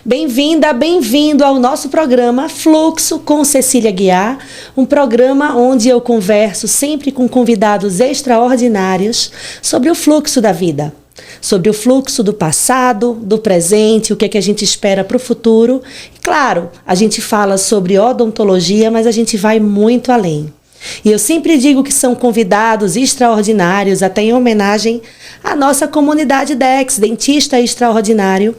Bem-vinda, bem-vindo ao nosso programa Fluxo com Cecília Guiar, um programa onde eu converso sempre com convidados extraordinários sobre o fluxo da vida, sobre o fluxo do passado, do presente, o que é que a gente espera para o futuro. E, claro, a gente fala sobre odontologia, mas a gente vai muito além. E eu sempre digo que são convidados extraordinários, até em homenagem à nossa comunidade DEX, dentista extraordinário,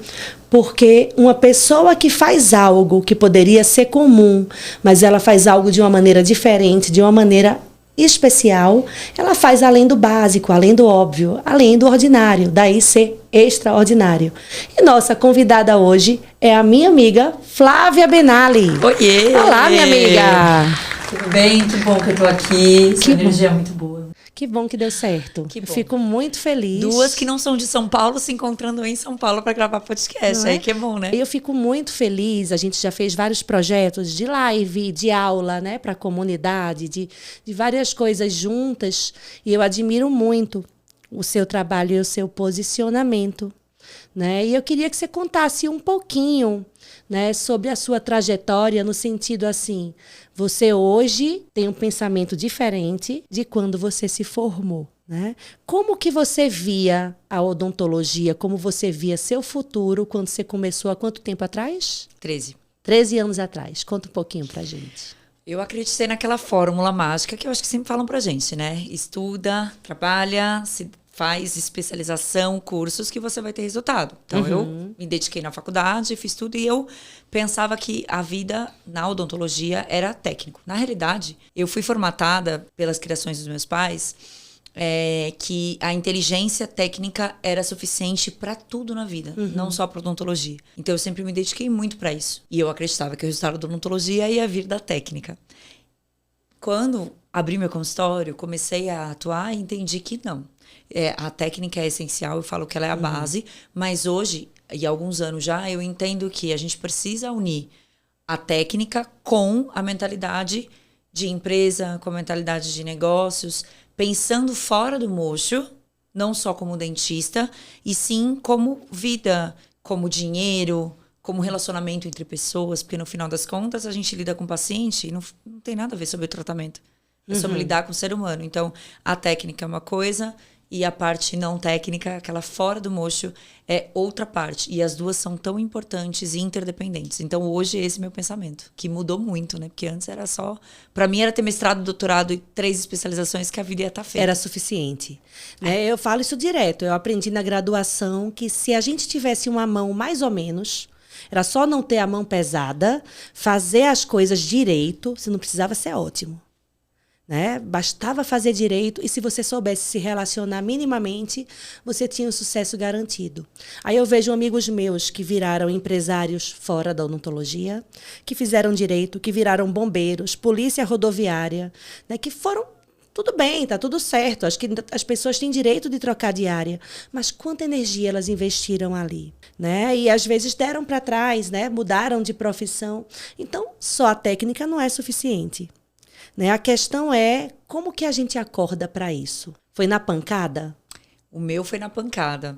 porque uma pessoa que faz algo que poderia ser comum, mas ela faz algo de uma maneira diferente, de uma maneira especial, ela faz além do básico, além do óbvio, além do ordinário, daí ser extraordinário. E nossa convidada hoje é a minha amiga Flávia Benali. Oiê! Olá, minha amiga! Tudo bem? Que bom que eu tô aqui. Sua energia é muito boa. Que bom que deu certo. Que bom. Fico muito feliz. Duas que não são de São Paulo se encontrando em São Paulo para gravar podcast. Não é? Aí que é bom, né? Eu fico muito feliz. A gente já fez vários projetos de live, de aula, né, para a comunidade, de várias coisas juntas. E eu admiro muito o seu trabalho e o seu posicionamento, né? E eu queria que você contasse um pouquinho, né, sobre a sua trajetória, no sentido assim, você hoje tem um pensamento diferente de quando você se formou, né? Como que você via a odontologia, como você via seu futuro quando você começou há quanto tempo atrás? 13. 13 anos atrás. Conta um pouquinho pra gente. Eu acreditei naquela fórmula mágica que eu acho que sempre falam pra gente, né? Estuda, trabalha, se faz especialização, cursos que você vai ter resultado. Então, eu me dediquei na faculdade, fiz tudo e eu pensava que a vida na odontologia era técnico. Na realidade, eu fui formatada pelas criações dos meus pais que a inteligência técnica era suficiente para tudo na vida, não só para odontologia. Então, eu sempre me dediquei muito para isso. E eu acreditava que o resultado da odontologia ia vir da técnica. Quando abri meu consultório, comecei a atuar e entendi que não. A técnica é essencial, eu falo que ela é a base, mas hoje, e há alguns anos já, eu entendo que a gente precisa unir a técnica com a mentalidade de empresa, com a mentalidade de negócios, pensando fora do mocho, não só como dentista, e sim como vida, como dinheiro, como relacionamento entre pessoas, porque no final das contas a gente lida com o paciente e não tem nada a ver sobre o tratamento. É sobre lidar com o ser humano. Então, a técnica é uma coisa e a parte não técnica, aquela fora do mocho, é outra parte. E as duas são tão importantes e interdependentes. Então, hoje, esse é meu pensamento, que mudou muito, né? Porque antes era só... Para mim, era ter mestrado, doutorado e 3 especializações que a vida ia estar feita. Era suficiente. Né? Eu falo isso direto. Eu aprendi na graduação que se a gente tivesse uma mão mais ou menos... Era só não ter a mão pesada, fazer as coisas direito, você não precisava ser ótimo. Né? Bastava fazer direito e se você soubesse se relacionar minimamente, você tinha um sucesso garantido. Aí eu vejo amigos meus que viraram empresários fora da odontologia, que fizeram direito, que viraram bombeiros, polícia rodoviária, né? Que foram... Tudo bem, tá tudo certo. Acho que as pessoas têm direito de trocar de área. Mas quanta energia elas investiram ali, né? E às vezes deram para trás, né? Mudaram de profissão. Então, só a técnica não é suficiente, né? A questão é como que a gente acorda para isso. Foi na pancada? O meu foi na pancada.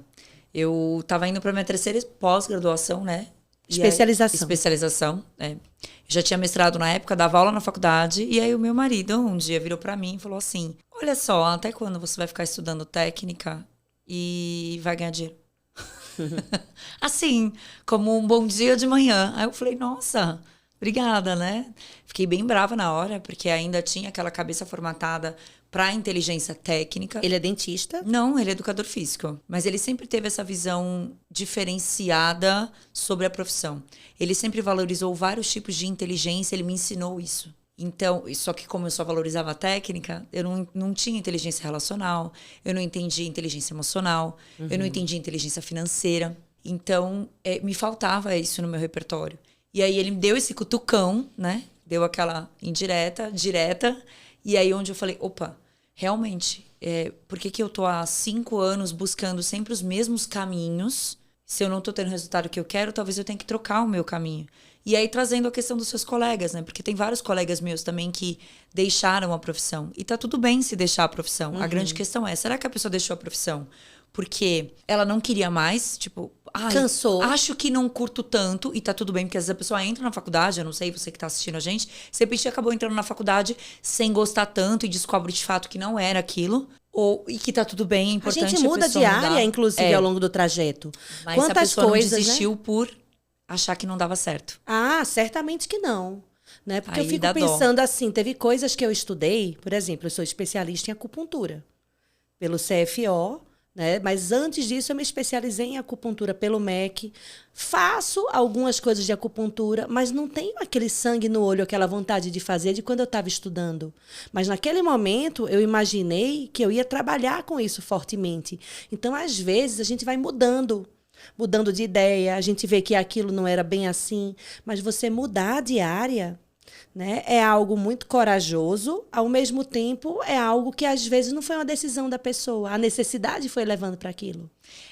Eu estava indo para minha 3ª pós-graduação, né? Especialização. Especialização, é. Eu já tinha mestrado na época, dava aula na faculdade, e aí o meu marido um dia virou pra mim e falou assim, olha só, até quando você vai ficar estudando técnica e vai ganhar dinheiro? Assim, como um bom dia de manhã. Aí eu falei, nossa, obrigada, né? Fiquei bem brava na hora, porque ainda tinha aquela cabeça formatada para inteligência técnica. Ele é dentista? Não, ele é educador físico. Mas ele sempre teve essa visão diferenciada sobre a profissão. Ele sempre valorizou vários tipos de inteligência, ele me ensinou isso. Então, só que como eu só valorizava a técnica, eu não tinha inteligência relacional, eu não entendia inteligência emocional, eu não entendia inteligência financeira. Então, me faltava isso no meu repertório. E aí ele me deu esse cutucão, né? Deu aquela indireta, direta. E aí onde eu falei, opa, realmente, por que eu tô há 5 anos buscando sempre os mesmos caminhos? Se eu não tô tendo o resultado que eu quero, talvez eu tenha que trocar o meu caminho. E aí trazendo a questão dos seus colegas, né? Porque tem vários colegas meus também que deixaram a profissão. E tá tudo bem se deixar a profissão. A grande questão é, será que a pessoa deixou a profissão porque ela não queria mais, tipo... Ai, cansou. Acho que não curto tanto, e tá tudo bem, porque às vezes a pessoa entra na faculdade, eu não sei, você que tá assistindo a gente, de repente acabou entrando na faculdade sem gostar tanto e descobre de fato que não era aquilo, e que tá tudo bem, é importante A gente muda de área, inclusive, ao longo do trajeto. Mas Quantas a pessoa coisas, não desistiu, né? por achar que não dava certo. Ah, certamente que não. Né? Porque Aí eu fico dá dó. pensando assim, teve coisas que eu estudei, por exemplo, eu sou especialista em acupuntura, pelo CFO, né? Mas antes disso eu me especializei em acupuntura pelo MEC. Faço algumas coisas de acupuntura, mas não tenho aquele sangue no olho, aquela vontade de fazer de quando eu estava estudando. Mas naquele momento eu imaginei que eu ia trabalhar com isso fortemente. Então, às vezes, a gente vai mudando de ideia, a gente vê que aquilo não era bem assim, mas você mudar de área, né, é algo muito corajoso, ao mesmo tempo é algo que às vezes não foi uma decisão da pessoa, a necessidade foi levando para aquilo.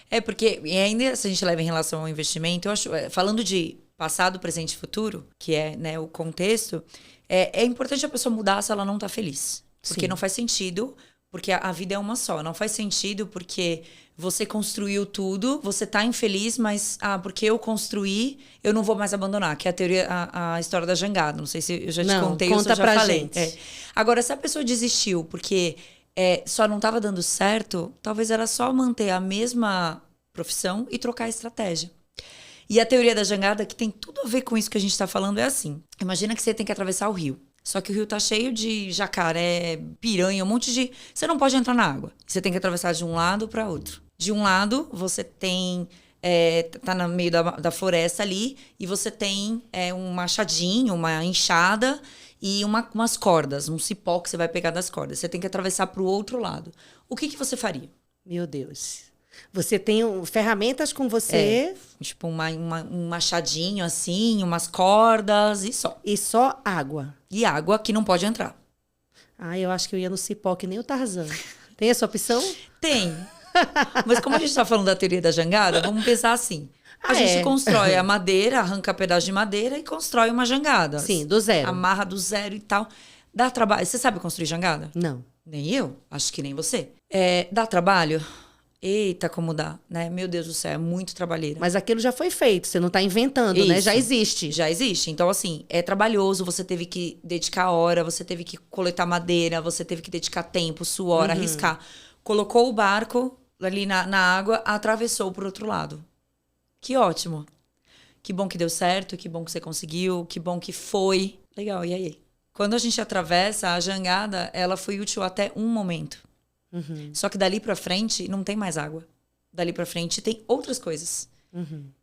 É porque, e ainda se a gente leva em relação ao investimento, eu acho, falando de passado, presente e futuro, que é, né, o contexto, é importante a pessoa mudar se ela não está feliz. Porque Sim. não faz sentido, porque a vida é uma só. Não faz sentido porque você construiu tudo, você tá infeliz, mas porque eu construí, eu não vou mais abandonar. Que é a teoria, a história da jangada. Não sei se eu já te contei ou se eu já falei. Gente. Agora, se a pessoa desistiu porque só não estava dando certo, talvez era só manter a mesma profissão e trocar a estratégia. E a teoria da jangada, que tem tudo a ver com isso que a gente está falando, é assim. Imagina que você tem que atravessar o rio. Só que o rio tá cheio de jacaré, piranha, um monte de... Você não pode entrar na água. Você tem que atravessar de um lado para outro. De um lado, você tem... tá no meio da floresta ali, e você tem um machadinho, uma enxada e umas cordas, um cipó que você vai pegar das cordas. Você tem que atravessar para o outro lado. O que você faria? Meu Deus. Você tem ferramentas com você. Tipo um machadinho assim, umas cordas e só. E só água. E água que não pode entrar. Eu acho que eu ia no cipó que nem o Tarzan. Tem essa opção? Tem. Mas como a gente está falando da teoria da jangada, vamos pensar assim. A gente constrói a madeira, arranca pedaço de madeira e constrói uma jangada. Sim, do zero. Amarra do zero e tal. Dá trabalho. Você sabe construir jangada? Não. Nem eu. Acho que nem você. Dá trabalho? Eita, como dá, né? Meu Deus do céu, é muito trabalheira. Mas aquilo já foi feito, você não está inventando, né? Já existe. Já existe. Então, assim, é trabalhoso, você teve que dedicar hora, você teve que coletar madeira, você teve que dedicar tempo, suor, arriscar. Colocou o barco ali na água, atravessou pro outro lado. Que ótimo. Que bom que deu certo, que bom que você conseguiu, que bom que foi. Legal, e aí? Quando a gente atravessa, a jangada, ela foi útil até um momento. Só que dali pra frente não tem mais água. Dali pra frente tem outras coisas.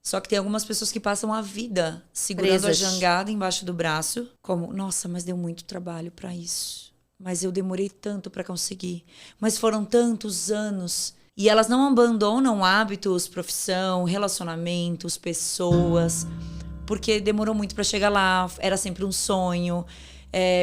Só que tem algumas pessoas que passam a vida segurando presas. A jangada embaixo do braço, como, nossa, mas deu muito trabalho pra isso. Mas eu demorei tanto pra conseguir. Mas foram tantos anos. E elas não abandonam hábitos, profissão, relacionamentos, pessoas, porque demorou muito pra chegar lá, era sempre um sonho.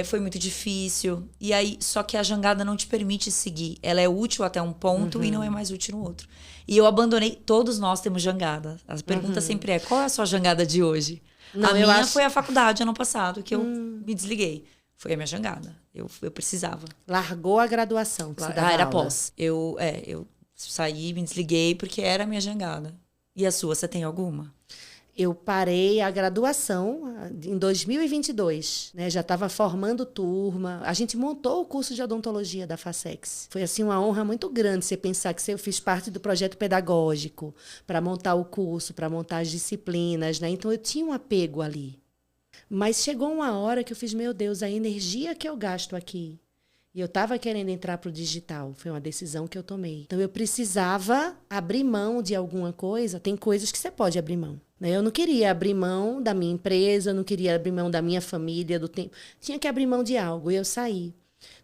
Foi muito difícil. E aí, só que a jangada não te permite seguir. Ela é útil até um ponto e não é mais útil no outro. E eu abandonei. Todos nós temos jangada. A pergunta sempre é, qual é a sua jangada de hoje? Não, a minha foi a faculdade ano passado, que eu me desliguei. Foi a minha jangada. Eu precisava. Largou a graduação. Era pós. Eu saí, me desliguei, porque era a minha jangada. E a sua, você tem alguma? Eu parei a graduação em 2022, né? Já estava formando turma. A gente montou o curso de odontologia da Facex. Foi assim uma honra muito grande você pensar que eu fiz parte do projeto pedagógico para montar o curso, para montar as disciplinas, né? Então eu tinha um apego ali. Mas chegou uma hora que eu fiz, meu Deus, a energia que eu gasto aqui. E eu estava querendo entrar para o digital. Foi uma decisão que eu tomei. Então eu precisava abrir mão de alguma coisa. Tem coisas que você pode abrir mão. Eu não queria abrir mão da minha empresa, eu não queria abrir mão da minha família, do tempo. Tinha que abrir mão de algo, e eu saí.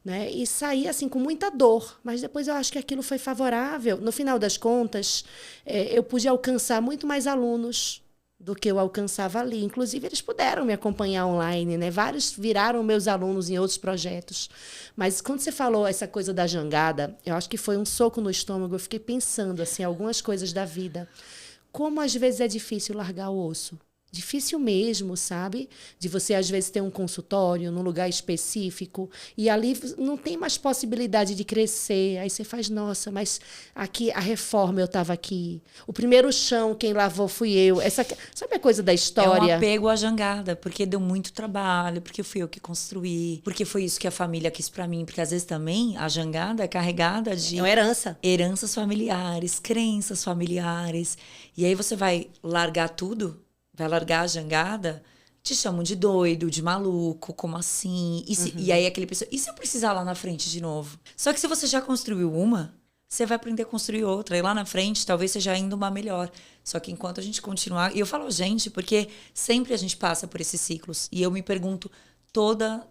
Né? E saí assim, com muita dor, mas depois eu acho que aquilo foi favorável. No final das contas, eu pude alcançar muito mais alunos do que eu alcançava ali. Inclusive, eles puderam me acompanhar online, né? Vários viraram meus alunos em outros projetos. Mas quando você falou essa coisa da jangada, eu acho que foi um soco no estômago. Eu fiquei pensando assim, algumas coisas da vida. Como às vezes é difícil largar o osso. Difícil mesmo, sabe? De você, às vezes, ter um consultório num lugar específico e ali não tem mais possibilidade de crescer. Aí você faz, nossa, mas aqui a reforma eu estava aqui. O primeiro chão, quem lavou fui eu. Sabe a coisa da história? É um apego à jangada, porque deu muito trabalho, porque fui eu que construí, porque foi isso que a família quis pra mim. Porque às vezes também a jangada é carregada de... É uma herança. Heranças familiares, crenças familiares. E aí você vai largar tudo, vai largar a jangada, te chamam de doido, de maluco, como assim? E aí aquele pessoa, e se eu precisar lá na frente de novo? Só que se você já construiu uma, você vai aprender a construir outra. E lá na frente, talvez seja ainda uma melhor. Só que enquanto a gente continuar... E eu falo, gente, porque sempre a gente passa por esses ciclos. E eu me pergunto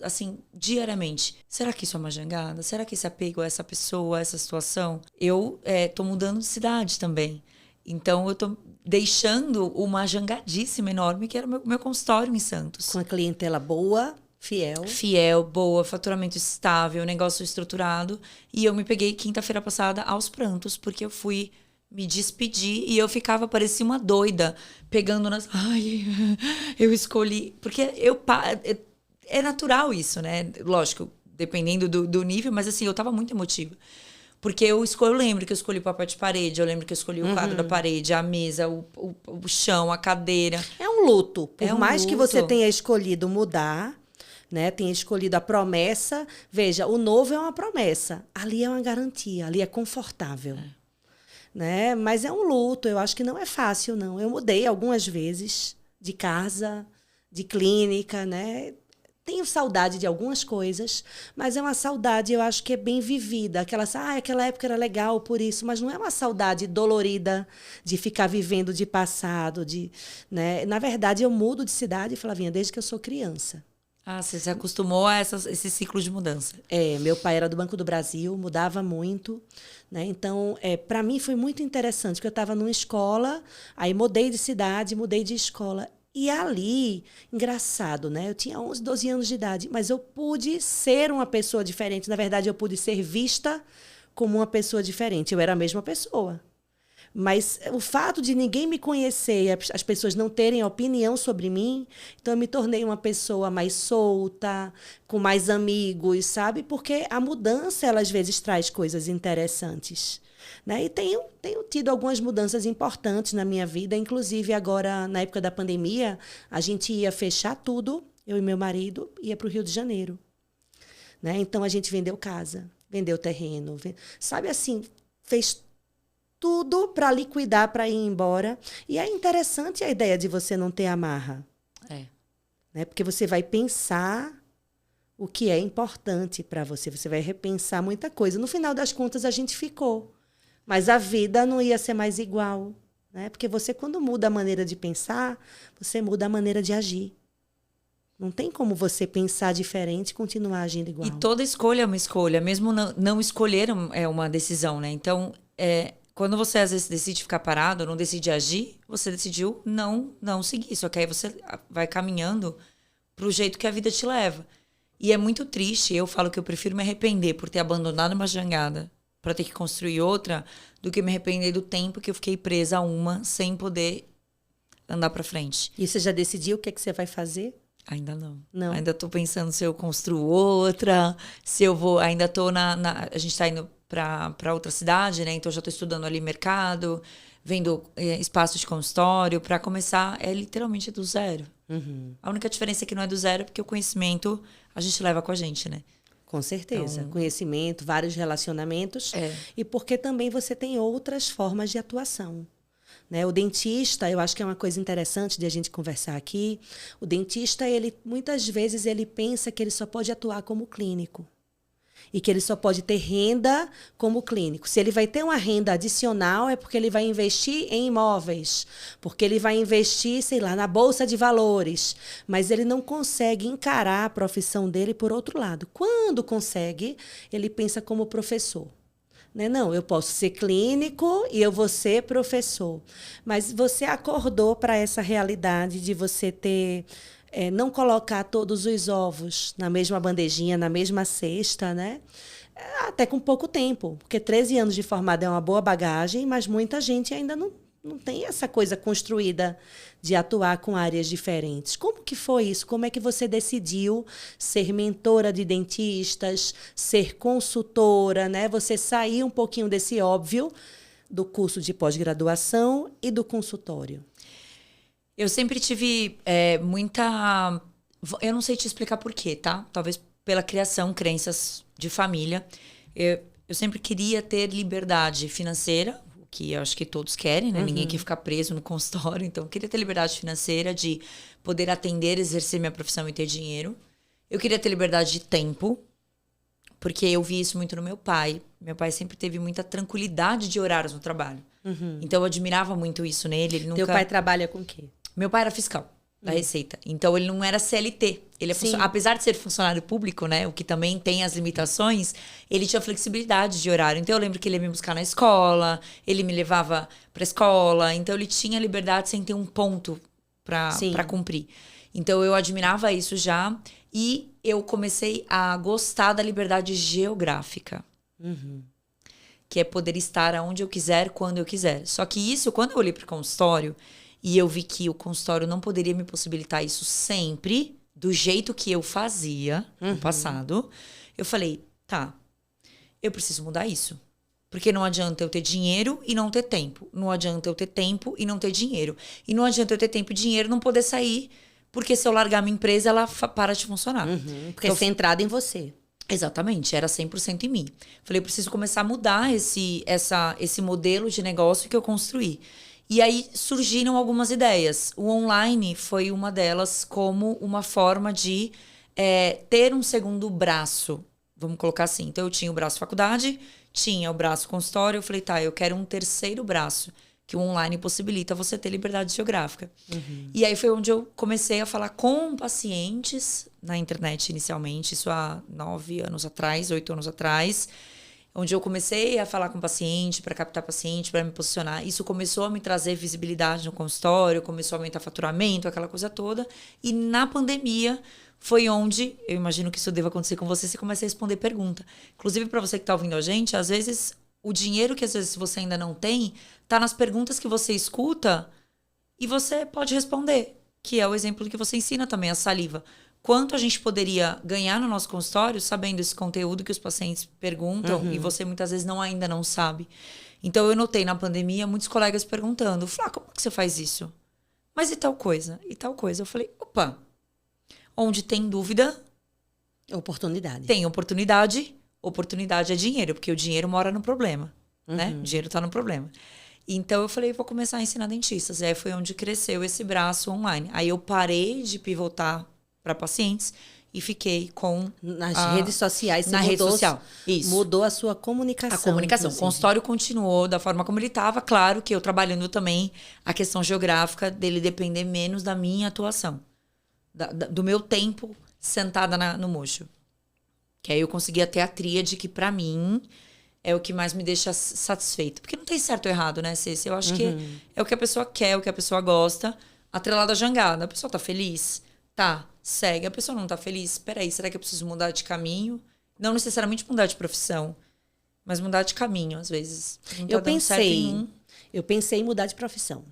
assim, diariamente. Será que isso é uma jangada? Será que esse apego a essa pessoa, a essa situação? Eu tô mudando de cidade também. Então, eu tô deixando uma jangadíssima enorme, que era o meu consultório em Santos. Com a clientela boa, fiel. Fiel, boa, faturamento estável, negócio estruturado. E eu me peguei quinta-feira passada aos prantos, porque eu fui me despedir e eu ficava, parecia uma doida, pegando nas... Ai, eu escolhi... Porque é natural isso, né? Lógico, dependendo do nível, mas assim, eu tava muito emotiva. Porque eu lembro que eu escolhi o papel de parede, eu lembro que eu escolhi o quadro da parede, a mesa, o chão, a cadeira. É um luto. Por mais luto. que você tenha escolhido mudar, né, tenha escolhido a promessa, veja, o novo é uma promessa. Ali é uma garantia, ali é confortável. Né? Mas é um luto, eu acho que não é fácil, não. Eu mudei algumas vezes de casa, de clínica, né? Tenho saudade de algumas coisas, mas é uma saudade, eu acho que é bem vivida. Aquela época era legal por isso, mas não é uma saudade dolorida de ficar vivendo de passado. Né? Na verdade, eu mudo de cidade, Flavinha, desde que eu sou criança. Ah, você se acostumou a esse ciclo de mudança. Meu pai era do Banco do Brasil, mudava muito. Né? Então, para mim foi muito interessante, porque eu estava numa escola, aí mudei de cidade, mudei de escola. E ali, engraçado, né? Eu tinha 11, 12 anos de idade, mas eu pude ser uma pessoa diferente. Na verdade, eu pude ser vista como uma pessoa diferente. Eu era a mesma pessoa. Mas o fato de ninguém me conhecer e as pessoas não terem opinião sobre mim, então eu me tornei uma pessoa mais solta, com mais amigos, sabe? Porque a mudança, ela às vezes traz coisas interessantes. Né? E tenho tido algumas mudanças importantes na minha vida, inclusive agora, na época da pandemia, a gente ia fechar tudo, eu e meu marido, ia para o Rio de Janeiro. Né? Então, a gente vendeu casa, vendeu terreno, sabe assim, fez tudo para liquidar, para ir embora. E é interessante a ideia de você não ter amarra. Né? Porque você vai pensar o que é importante para você, você vai repensar muita coisa. No final das contas, a gente ficou. Mas a vida não ia ser mais igual, né? Porque você, quando muda a maneira de pensar, você muda a maneira de agir. Não tem como você pensar diferente e continuar agindo igual. E toda escolha é uma escolha. Mesmo não escolher é uma decisão, né? Então, quando você às vezes decide ficar parado, não decide agir, você decidiu não seguir. Só que aí você vai caminhando pro jeito que a vida te leva. E é muito triste. Eu falo que eu prefiro me arrepender por ter abandonado uma jangada para ter que construir outra, do que me arrepender do tempo que eu fiquei presa a uma sem poder andar para frente. E você já decidiu o que você vai fazer? Ainda não. Não. Ainda tô pensando se eu construo outra, se eu vou... Ainda tô a gente tá indo para outra cidade, né? Então já tô estudando ali mercado, vendo espaço de consultório, para começar literalmente do zero. A única diferença é que não é do zero, porque o conhecimento a gente leva com a gente, né? Com certeza. Então, conhecimento, vários relacionamentos. E porque também você tem outras formas de atuação. Né? O dentista, eu acho que é uma coisa interessante de a gente conversar aqui. O dentista, muitas vezes, ele pensa que ele só pode atuar como clínico. E que ele só pode ter renda como clínico. Se ele vai ter uma renda adicional, é porque ele vai investir em imóveis, porque ele vai investir, sei lá, na bolsa de valores. Mas ele não consegue encarar a profissão dele por outro lado. Quando consegue, ele pensa como professor. Né? Não, eu posso ser clínico e eu vou ser professor. Mas você acordou para essa realidade de você ter... não colocar todos os ovos na mesma bandejinha, na mesma cesta, né? Até com pouco tempo, porque 13 anos de formada é uma boa bagagem, mas muita gente ainda não não tem essa coisa construída de atuar com áreas diferentes. Como que foi isso? Como é que você decidiu ser mentora de dentistas, ser consultora, né? Você sair um pouquinho desse óbvio do curso de pós-graduação e do consultório. Eu sempre tive muita... Eu não sei te explicar por quê, tá? Talvez pela criação, crenças de família. Eu sempre queria ter liberdade financeira, o que eu acho que todos querem, né? Ninguém quer ficar preso no consultório. Então, eu queria ter liberdade financeira de poder atender, exercer minha profissão e ter dinheiro. Eu queria ter liberdade de tempo, porque eu vi isso muito no meu pai. Meu pai sempre teve muita tranquilidade de horários no trabalho. Então, eu admirava muito isso nele. Ele nunca... Teu pai trabalha com o quê? Meu pai era fiscal da Receita. Então, ele não era CLT. Ele apesar de ser funcionário público, né? O que também tem as limitações, ele tinha flexibilidade de horário. Então, eu lembro que ele ia me buscar na escola, ele me levava pra escola. Então, ele tinha liberdade sem ter um ponto pra cumprir. Então, eu admirava isso já. E eu comecei a gostar da liberdade geográfica. Que é poder estar onde eu quiser, quando eu quiser. Só que isso, quando eu olhei pro consultório... E eu vi que o consultório não poderia me possibilitar isso sempre, do jeito que eu fazia no passado. Eu falei, tá, eu preciso mudar isso. Porque não adianta eu ter dinheiro e não ter tempo. Não adianta eu ter tempo e não ter dinheiro. E não adianta eu ter tempo e dinheiro e não poder sair, porque se eu largar minha empresa, ela para de funcionar. Porque é centrada em você. Exatamente, era 100% em mim. Falei, eu preciso começar a mudar esse modelo de negócio que eu construí. E aí surgiram algumas ideias. O online foi uma delas como uma forma de ter um segundo braço, vamos colocar assim. Então, eu tinha o braço faculdade, tinha o braço consultório. Eu falei, tá, eu quero um terceiro braço, que o online possibilita você ter liberdade geográfica. E aí foi onde eu comecei a falar com pacientes na internet inicialmente, isso há 9 anos atrás, 8 anos atrás, onde eu comecei a falar com paciente, para captar paciente, para me posicionar. Isso começou a me trazer visibilidade no consultório, começou a aumentar faturamento, aquela coisa toda. E na pandemia foi onde, eu imagino que isso deva acontecer com você começa a responder pergunta. Inclusive, para você que está ouvindo a gente, às vezes o dinheiro que às vezes você ainda não tem, está nas perguntas que você escuta e você pode responder, que é o exemplo que você ensina também, a saliva. Quanto a gente poderia ganhar no nosso consultório sabendo esse conteúdo que os pacientes perguntam e você muitas vezes ainda não sabe. Então, eu notei na pandemia muitos colegas perguntando, Flá, como que você faz isso? Mas e tal coisa? E tal coisa? Eu falei, opa, onde tem dúvida... Oportunidade. Tem oportunidade. Oportunidade é dinheiro, porque o dinheiro mora no problema, né? O dinheiro está no problema. Então, eu falei, vou começar a ensinar dentistas. E aí foi onde cresceu esse braço online. Aí eu parei de pivotar para pacientes e fiquei com... Nas redes sociais. Na rede social, isso. Mudou a sua comunicação. A comunicação. Inclusive. O consultório continuou da forma como ele estava. Claro que eu trabalhando também a questão geográfica dele depender menos da minha atuação. Do meu tempo sentada no mocho. Que aí eu conseguia ter a tríade que, para mim, é o que mais me deixa satisfeito. Porque não tem certo ou errado, né, Ceci? Eu acho que é o que a pessoa quer, o que a pessoa gosta. Atrelada à jangada. A pessoa tá feliz? Tá. Segue. A pessoa não tá feliz? Peraí, será que eu preciso mudar de caminho? Não necessariamente mudar de profissão, mas mudar de caminho, às vezes. Não tá eu pensei em mudar de profissão.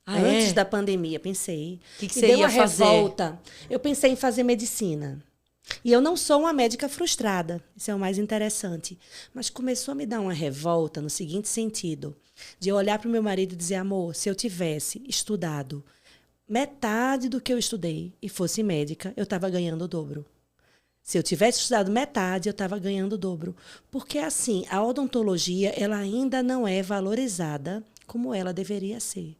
Ah, Antes da pandemia, pensei. O que Me você deu ia uma fazer? revolta. Eu pensei em fazer medicina. E eu não sou uma médica frustrada. Isso é o mais interessante. Mas começou a me dar uma revolta no seguinte sentido. De eu olhar para o meu marido e dizer, amor, se eu tivesse estudado metade do que eu estudei e fosse médica, eu estava ganhando o dobro. Se eu tivesse estudado metade, eu estava ganhando o dobro. Porque, assim, a odontologia ela ainda não é valorizada como ela deveria ser.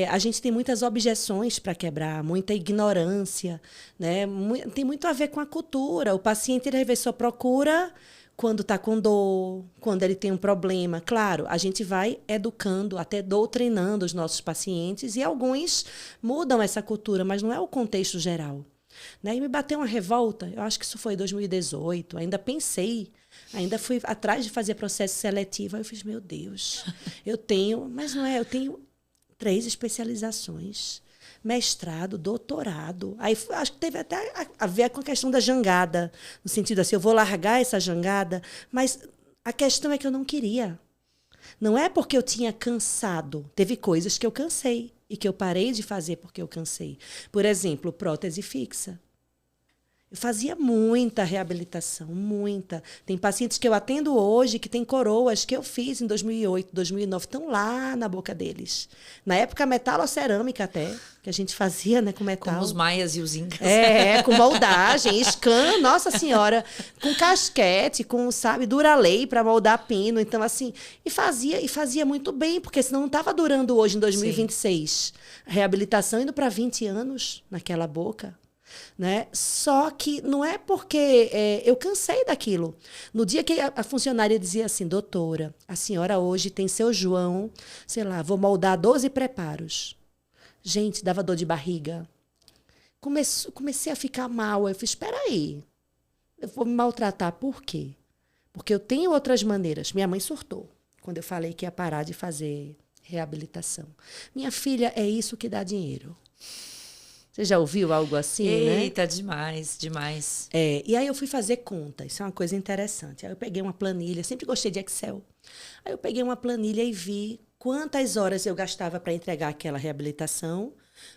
A gente tem muitas objeções para quebrar, muita ignorância, né? Tem muito a ver com a cultura. O paciente ele às vezes só procura quando está com dor, quando ele tem um problema. Claro, a gente vai educando, até doutrinando os nossos pacientes e alguns mudam essa cultura, mas não é o contexto geral. Né? E me bateu uma revolta, eu acho que isso foi em 2018, ainda pensei, ainda fui atrás de fazer processo seletivo, aí eu fiz, meu Deus, eu tenho 3 especializações, mestrado, doutorado. Aí acho que teve até a ver com a questão da jangada, no sentido assim, eu vou largar essa jangada, mas a questão é que eu não queria. Não é porque eu tinha cansado. Teve coisas que eu cansei e que eu parei de fazer porque eu cansei. Por exemplo, prótese fixa. Eu fazia muita reabilitação, muita. Tem pacientes que eu atendo hoje que têm coroas que eu fiz em 2008, 2009, estão lá na boca deles. Na época, metalocerâmica até, que a gente fazia, né, com metal. Como os maias e os incas. Com moldagem, scan, nossa senhora, com casquete, com, sabe, Duralei para moldar pino. Então, assim, e fazia muito bem, porque senão não estava durando hoje, em 2026. Sim. A reabilitação indo para 20 anos naquela boca. Né? Só que não é porque eu cansei daquilo. No dia que a funcionária dizia assim, doutora, a senhora hoje tem seu João, sei lá, vou moldar 12 preparos. Gente, dava dor de barriga. Comecei a ficar mal. Eu fiz, espera aí, eu vou me maltratar por quê? Porque eu tenho outras maneiras. Minha mãe surtou quando eu falei que ia parar de fazer reabilitação. Minha filha, é isso que dá dinheiro. Você já ouviu algo assim, né? Eita, demais, demais. E aí eu fui fazer conta, isso é uma coisa interessante. Aí eu peguei uma planilha, sempre gostei de Excel. Aí eu peguei uma planilha e vi quantas horas eu gastava para entregar aquela reabilitação,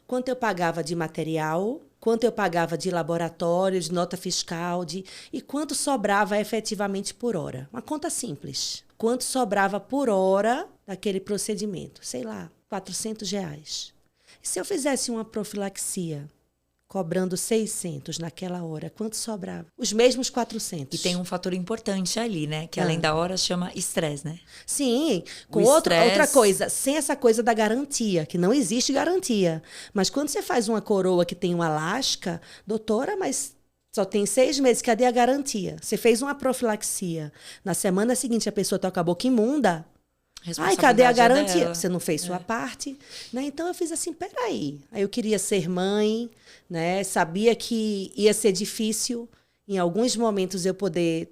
quanto eu pagava de material, quanto eu pagava de laboratório, de nota fiscal, e quanto sobrava efetivamente por hora. Uma conta simples. Quanto sobrava por hora daquele procedimento? Sei lá, R$400. E se eu fizesse uma profilaxia, cobrando 600 naquela hora, quanto sobrava? Os mesmos 400. E tem um fator importante ali, né? Que além da hora chama estresse, né? Sim, com outra coisa, sem essa coisa da garantia, que não existe garantia. Mas quando você faz uma coroa que tem uma lasca, doutora, mas só tem 6 meses, cadê a garantia? Você fez uma profilaxia, na semana seguinte a pessoa toca a boca imunda. Ai, cadê a garantia? Você não fez sua parte, né? Então eu fiz assim, peraí. Aí eu queria ser mãe, né? Sabia que ia ser difícil em alguns momentos eu poder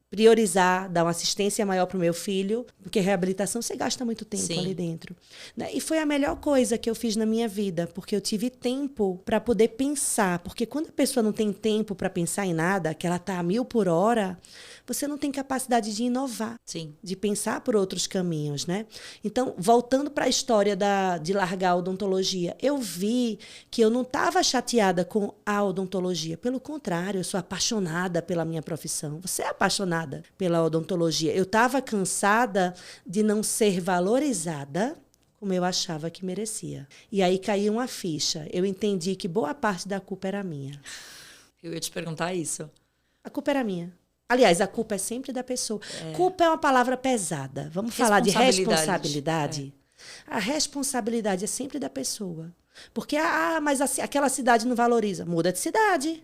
priorizar, dar uma assistência maior para o meu filho, porque reabilitação você gasta muito tempo ali dentro. Né? E foi a melhor coisa que eu fiz na minha vida, porque eu tive tempo para poder pensar. Porque quando a pessoa não tem tempo para pensar em nada, que ela está a 1000 por hora, você não tem capacidade de inovar, de pensar por outros caminhos, né? Então, voltando para a história de largar a odontologia, eu vi que eu não estava chateada com a odontologia. Pelo contrário, eu sou apaixonada pela minha profissão. Você é apaixonada pela odontologia. Eu estava cansada de não ser valorizada como eu achava que merecia. E aí caiu uma ficha. Eu entendi que boa parte da culpa era minha. Eu ia te perguntar isso. A culpa era minha. Aliás, a culpa é sempre da pessoa. Culpa é uma palavra pesada. Vamos falar de responsabilidade? A responsabilidade é sempre da pessoa. Porque, mas aquela cidade não valoriza. Muda de cidade.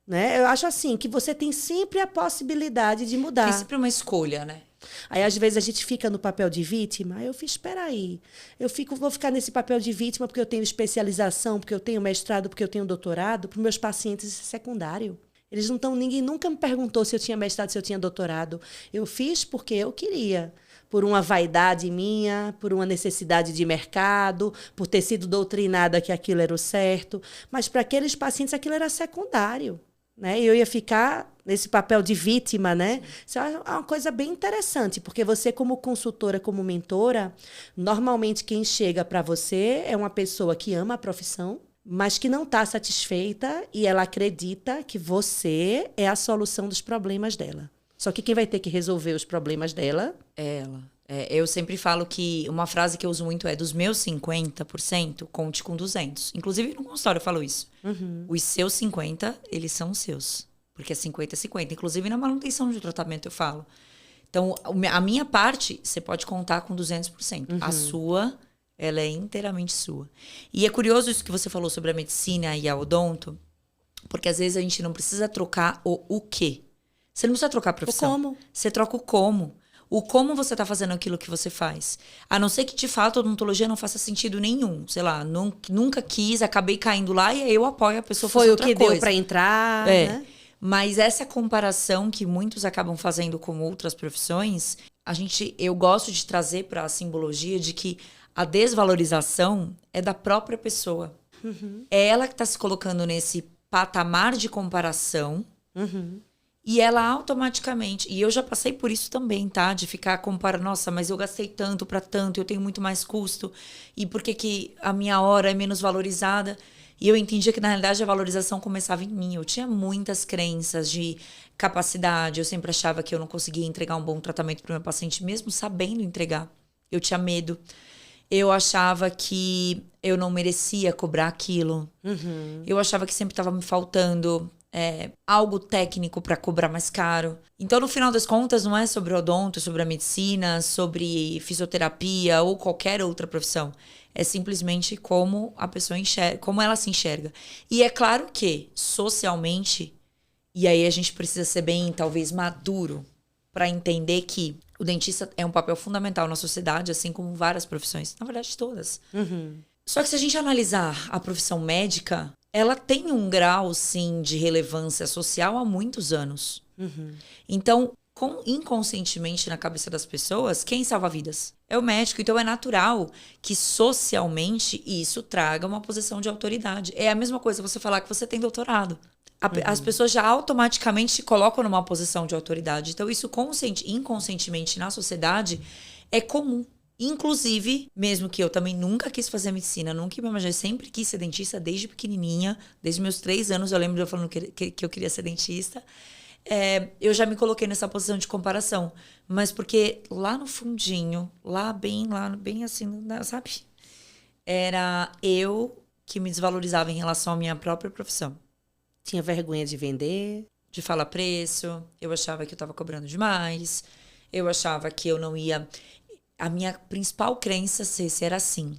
Né? Eu acho assim, que você tem sempre a possibilidade de mudar. Tem sempre uma escolha, né? Aí, às vezes, a gente fica no papel de vítima. Aí eu fiz, espera aí. Vou ficar nesse papel de vítima porque eu tenho especialização, porque eu tenho mestrado, porque eu tenho doutorado. Para os meus pacientes, isso é secundário. Eles não estão, ninguém nunca me perguntou se eu tinha mestrado, se eu tinha doutorado. Eu fiz porque eu queria, por uma vaidade minha, por uma necessidade de mercado, por ter sido doutrinada que aquilo era o certo. Mas para aqueles pacientes aquilo era secundário, né? E eu ia ficar nesse papel de vítima, né? Isso é uma coisa bem interessante, porque você como consultora, como mentora, normalmente quem chega para você é uma pessoa que ama a profissão, mas que não está satisfeita e ela acredita que você é a solução dos problemas dela. Só que quem vai ter que resolver os problemas dela é ela. Eu sempre falo que uma frase que eu uso muito é: dos meus 50%, conte com 200. Inclusive no consultório eu falo isso. Os seus 50, eles são os seus. Porque é 50-50. Inclusive na manutenção de tratamento eu falo. Então, a minha parte, você pode contar com 200%. A sua, ela é inteiramente sua. E é curioso isso que você falou sobre a medicina e a odonto, porque às vezes a gente não precisa trocar o quê. Você não precisa trocar a profissão. O como. Você troca o como. O como você está fazendo aquilo que você faz. A não ser que, de fato, a odontologia não faça sentido nenhum. Sei lá, nunca quis, acabei caindo lá e aí eu apoio a pessoa a fazer outra coisa. Foi o que deu para entrar, né? Mas essa comparação que muitos acabam fazendo com outras profissões, eu gosto de trazer para a simbologia de que a desvalorização é da própria pessoa. É ela que está se colocando nesse patamar de comparação E ela automaticamente, e eu já passei por isso também, tá? De ficar comparando, nossa, mas eu gastei tanto para tanto, eu tenho muito mais custo, e por que que a minha hora é menos valorizada? E eu entendia que, na realidade, a valorização começava em mim. Eu tinha muitas crenças de capacidade, eu sempre achava que eu não conseguia entregar um bom tratamento para o meu paciente, mesmo sabendo entregar. Eu tinha medo. Eu achava que eu não merecia cobrar aquilo. Eu achava que sempre estava me faltando algo técnico para cobrar mais caro. Então, no final das contas, não é sobre o odonto, sobre a medicina, sobre fisioterapia ou qualquer outra profissão. É simplesmente como a pessoa enxerga, como ela se enxerga. E é claro que, socialmente, e aí a gente precisa ser bem, talvez, maduro para entender que o dentista é um papel fundamental na sociedade, assim como várias profissões. Na verdade, todas. Só que se a gente analisar a profissão médica, ela tem um grau, sim, de relevância social há muitos anos. Então, inconscientemente na cabeça das pessoas, quem salva vidas? É o médico. Então, é natural que socialmente isso traga uma posição de autoridade. É a mesma coisa você falar que você tem doutorado. As pessoas já automaticamente te colocam numa posição de autoridade. Então, isso inconscientemente na sociedade é comum. Inclusive, mesmo que eu também nunca quis fazer medicina, nunca me imaginei, sempre quis ser dentista desde pequenininha. Desde meus 3 anos eu lembro de eu falando que eu queria ser dentista. Eu já me coloquei nessa posição de comparação. Mas porque lá no fundinho, lá bem assim, sabe? Era eu que me desvalorizava em relação à minha própria profissão. Tinha vergonha de vender? De falar preço. Eu achava que eu estava cobrando demais. Eu achava que eu não ia... A minha principal crença, Ceci, era assim.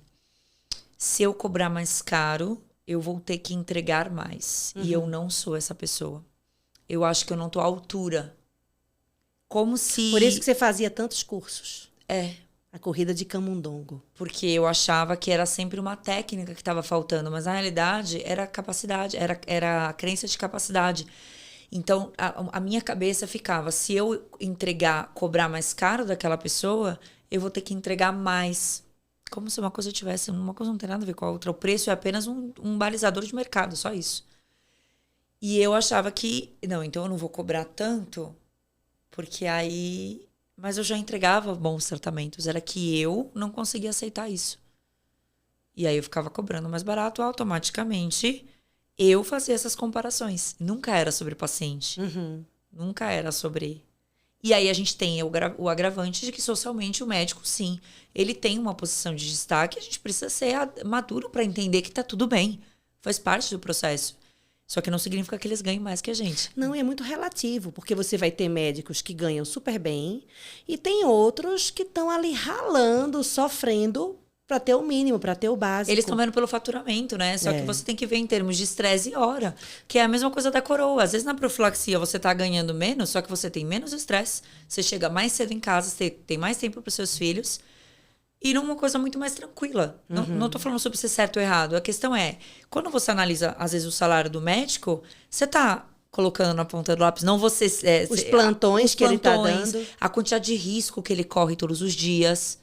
Se eu cobrar mais caro, eu vou ter que entregar mais. E eu não sou essa pessoa. Eu acho que eu não estou à altura. Como se... Por isso que você fazia tantos cursos. É. A corrida de camundongo. Porque eu achava que era sempre uma técnica que estava faltando, mas na realidade era capacidade, era a crença de capacidade. Então a minha cabeça ficava, se eu cobrar mais caro daquela pessoa, eu vou ter que entregar mais. Como se uma coisa tivesse, uma coisa não tem nada a ver com a outra. O preço é apenas um balizador de mercado, só isso. E eu achava que, não, então eu não vou cobrar tanto, porque aí... Mas eu já entregava bons tratamentos. Era que eu não conseguia aceitar isso. E aí eu ficava cobrando mais barato, automaticamente eu fazia essas comparações. Nunca era sobre o paciente. Nunca era sobre... E aí a gente tem o agravante de que socialmente o médico, sim, ele tem uma posição de destaque. A gente precisa ser maduro para entender que tá tudo bem. Faz parte do processo. Só que não significa que eles ganhem mais que a gente. Não, é muito relativo, porque você vai ter médicos que ganham super bem e tem outros que estão ali ralando, sofrendo para ter o mínimo, para ter o básico. Eles estão vendo pelo faturamento, né? Só que você tem que ver em termos de estresse e hora, que é a mesma coisa da coroa. Às vezes na profilaxia você tá ganhando menos, só que você tem menos estresse, você chega mais cedo em casa, você tem mais tempo para os seus filhos. E numa coisa muito mais tranquila. Não tô falando sobre ser certo ou errado. A questão é, quando você analisa, às vezes, o salário do médico, você tá colocando na ponta do lápis, não você... os plantões que ele tá dando. A quantidade de risco que ele corre todos os dias.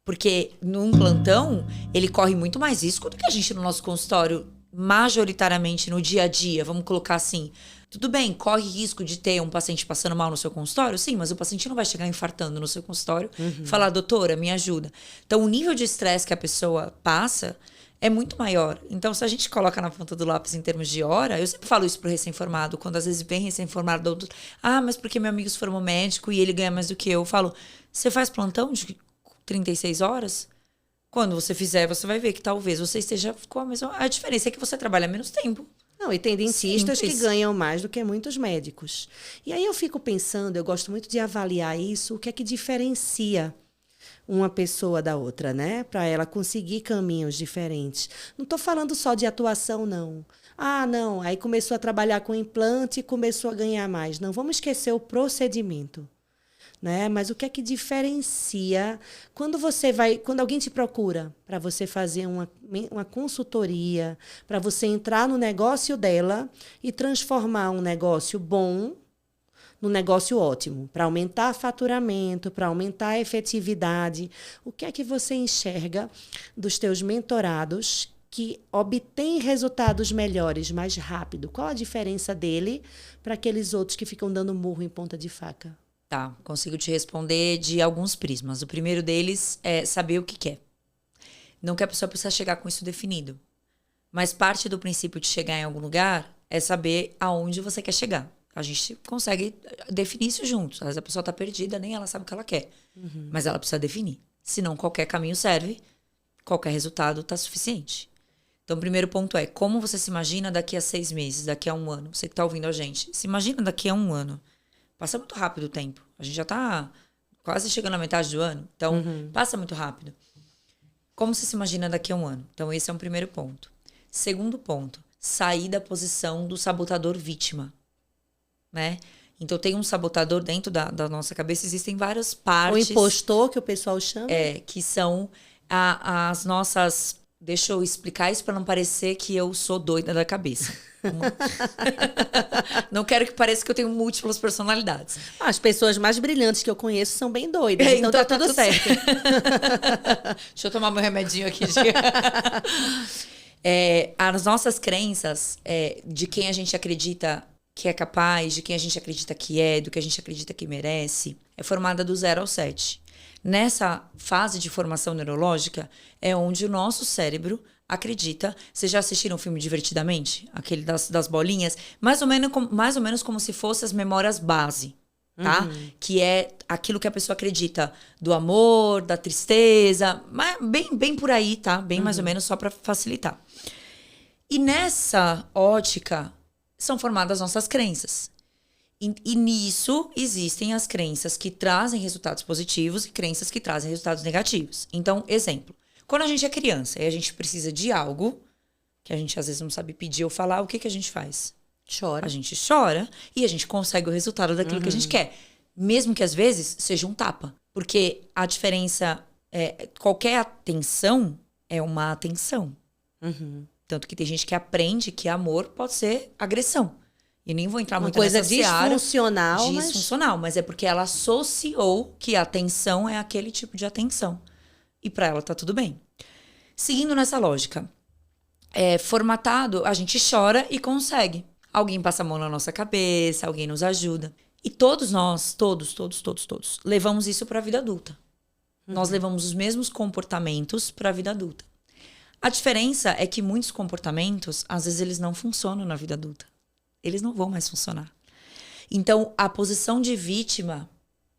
Porque num plantão, ele corre muito mais risco do que a gente no nosso consultório, majoritariamente no dia a dia, vamos colocar assim. Tudo bem, corre risco de ter um paciente passando mal no seu consultório? Sim, mas o paciente não vai chegar infartando no seu consultório e falar, doutora, me ajuda. Então, o nível de estresse que a pessoa passa é muito maior. Então, se a gente coloca na ponta do lápis em termos de hora, eu sempre falo isso pro recém-formado, quando às vezes vem recém-formado, mas porque meu amigo se formou médico e ele ganha mais do que eu. Eu falo, você faz plantão de 36 horas? Quando você fizer, você vai ver que talvez você esteja com a mesma... A diferença é que você trabalha menos tempo. Não, e tem dentistas que ganham mais do que muitos médicos. E aí eu fico pensando, eu gosto muito de avaliar isso, o que é que diferencia uma pessoa da outra, né? Para ela conseguir caminhos diferentes. Não estou falando só de atuação, não. Não, aí começou a trabalhar com implante e começou a ganhar mais. Não, vamos esquecer o procedimento. Né? Mas o que é que diferencia quando alguém te procura para você fazer uma consultoria, para você entrar no negócio dela e transformar um negócio bom num negócio ótimo, para aumentar faturamento, para aumentar a efetividade. O que é que você enxerga dos teus mentorados que obtém resultados melhores mais rápido? Qual a diferença dele para aqueles outros que ficam dando murro em ponta de faca? Tá, consigo te responder de alguns prismas. O primeiro deles é saber o que quer. Não que a pessoa precisa chegar com isso definido. Mas parte do princípio de chegar em algum lugar é saber aonde você quer chegar. A gente consegue definir isso juntos. Às vezes a pessoa está perdida, nem ela sabe o que ela quer. Mas ela precisa definir. Senão qualquer caminho serve, qualquer resultado está suficiente. Então o primeiro ponto é como você se imagina daqui a 6 meses, daqui a 1 ano. Você que está ouvindo a gente, se imagina daqui a 1 ano. Passa muito rápido o tempo. A gente já está quase chegando à metade do ano. Então passa muito rápido. Como você se imagina daqui a 1 ano? Então esse é um primeiro ponto. Segundo ponto, sair da posição do sabotador vítima. Né? Então tem um sabotador dentro da nossa cabeça, existem várias partes. O impostor, que o pessoal chama. Que são as nossas... Deixa eu explicar isso para não parecer que eu sou doida da cabeça. Não quero que pareça que eu tenho múltiplas personalidades. As pessoas mais brilhantes que eu conheço são bem doidas, então tá tudo certo. Deixa eu tomar meu remedinho aqui. As nossas crenças de quem a gente acredita que é capaz, de quem a gente acredita que é, do que a gente acredita que merece, é formada do 0 ao 7. Nessa fase de formação neurológica é onde o nosso cérebro acredita. Vocês já assistiram o filme Divertidamente? Aquele das bolinhas? Mais ou menos como se fossem as memórias base, tá? Que é aquilo que a pessoa acredita do amor, da tristeza, mas bem por aí, tá? Bem mais ou menos, só para facilitar. E nessa ótica são formadas nossas crenças. E nisso existem as crenças que trazem resultados positivos e crenças que trazem resultados negativos. Então, exemplo, quando a gente é criança e a gente precisa de algo que a gente às vezes não sabe pedir ou falar, o que a gente faz? Chora. A gente chora e a gente consegue o resultado daquilo que a gente quer. Mesmo que às vezes seja um tapa. Porque a diferença qualquer atenção é uma atenção. Tanto que tem gente que aprende que amor pode ser agressão. E nem vou entrar muito nessa seara. Disfuncional, mas é porque ela associou que a atenção é aquele tipo de atenção. E para ela tá tudo bem. Seguindo nessa lógica, formatado, a gente chora e consegue. Alguém passa a mão na nossa cabeça, alguém nos ajuda. E todos nós, todos, levamos isso para a vida adulta. Nós levamos os mesmos comportamentos para a vida adulta. A diferença é que muitos comportamentos, às vezes, eles não funcionam na vida adulta. Eles não vão mais funcionar. Então, a posição de vítima,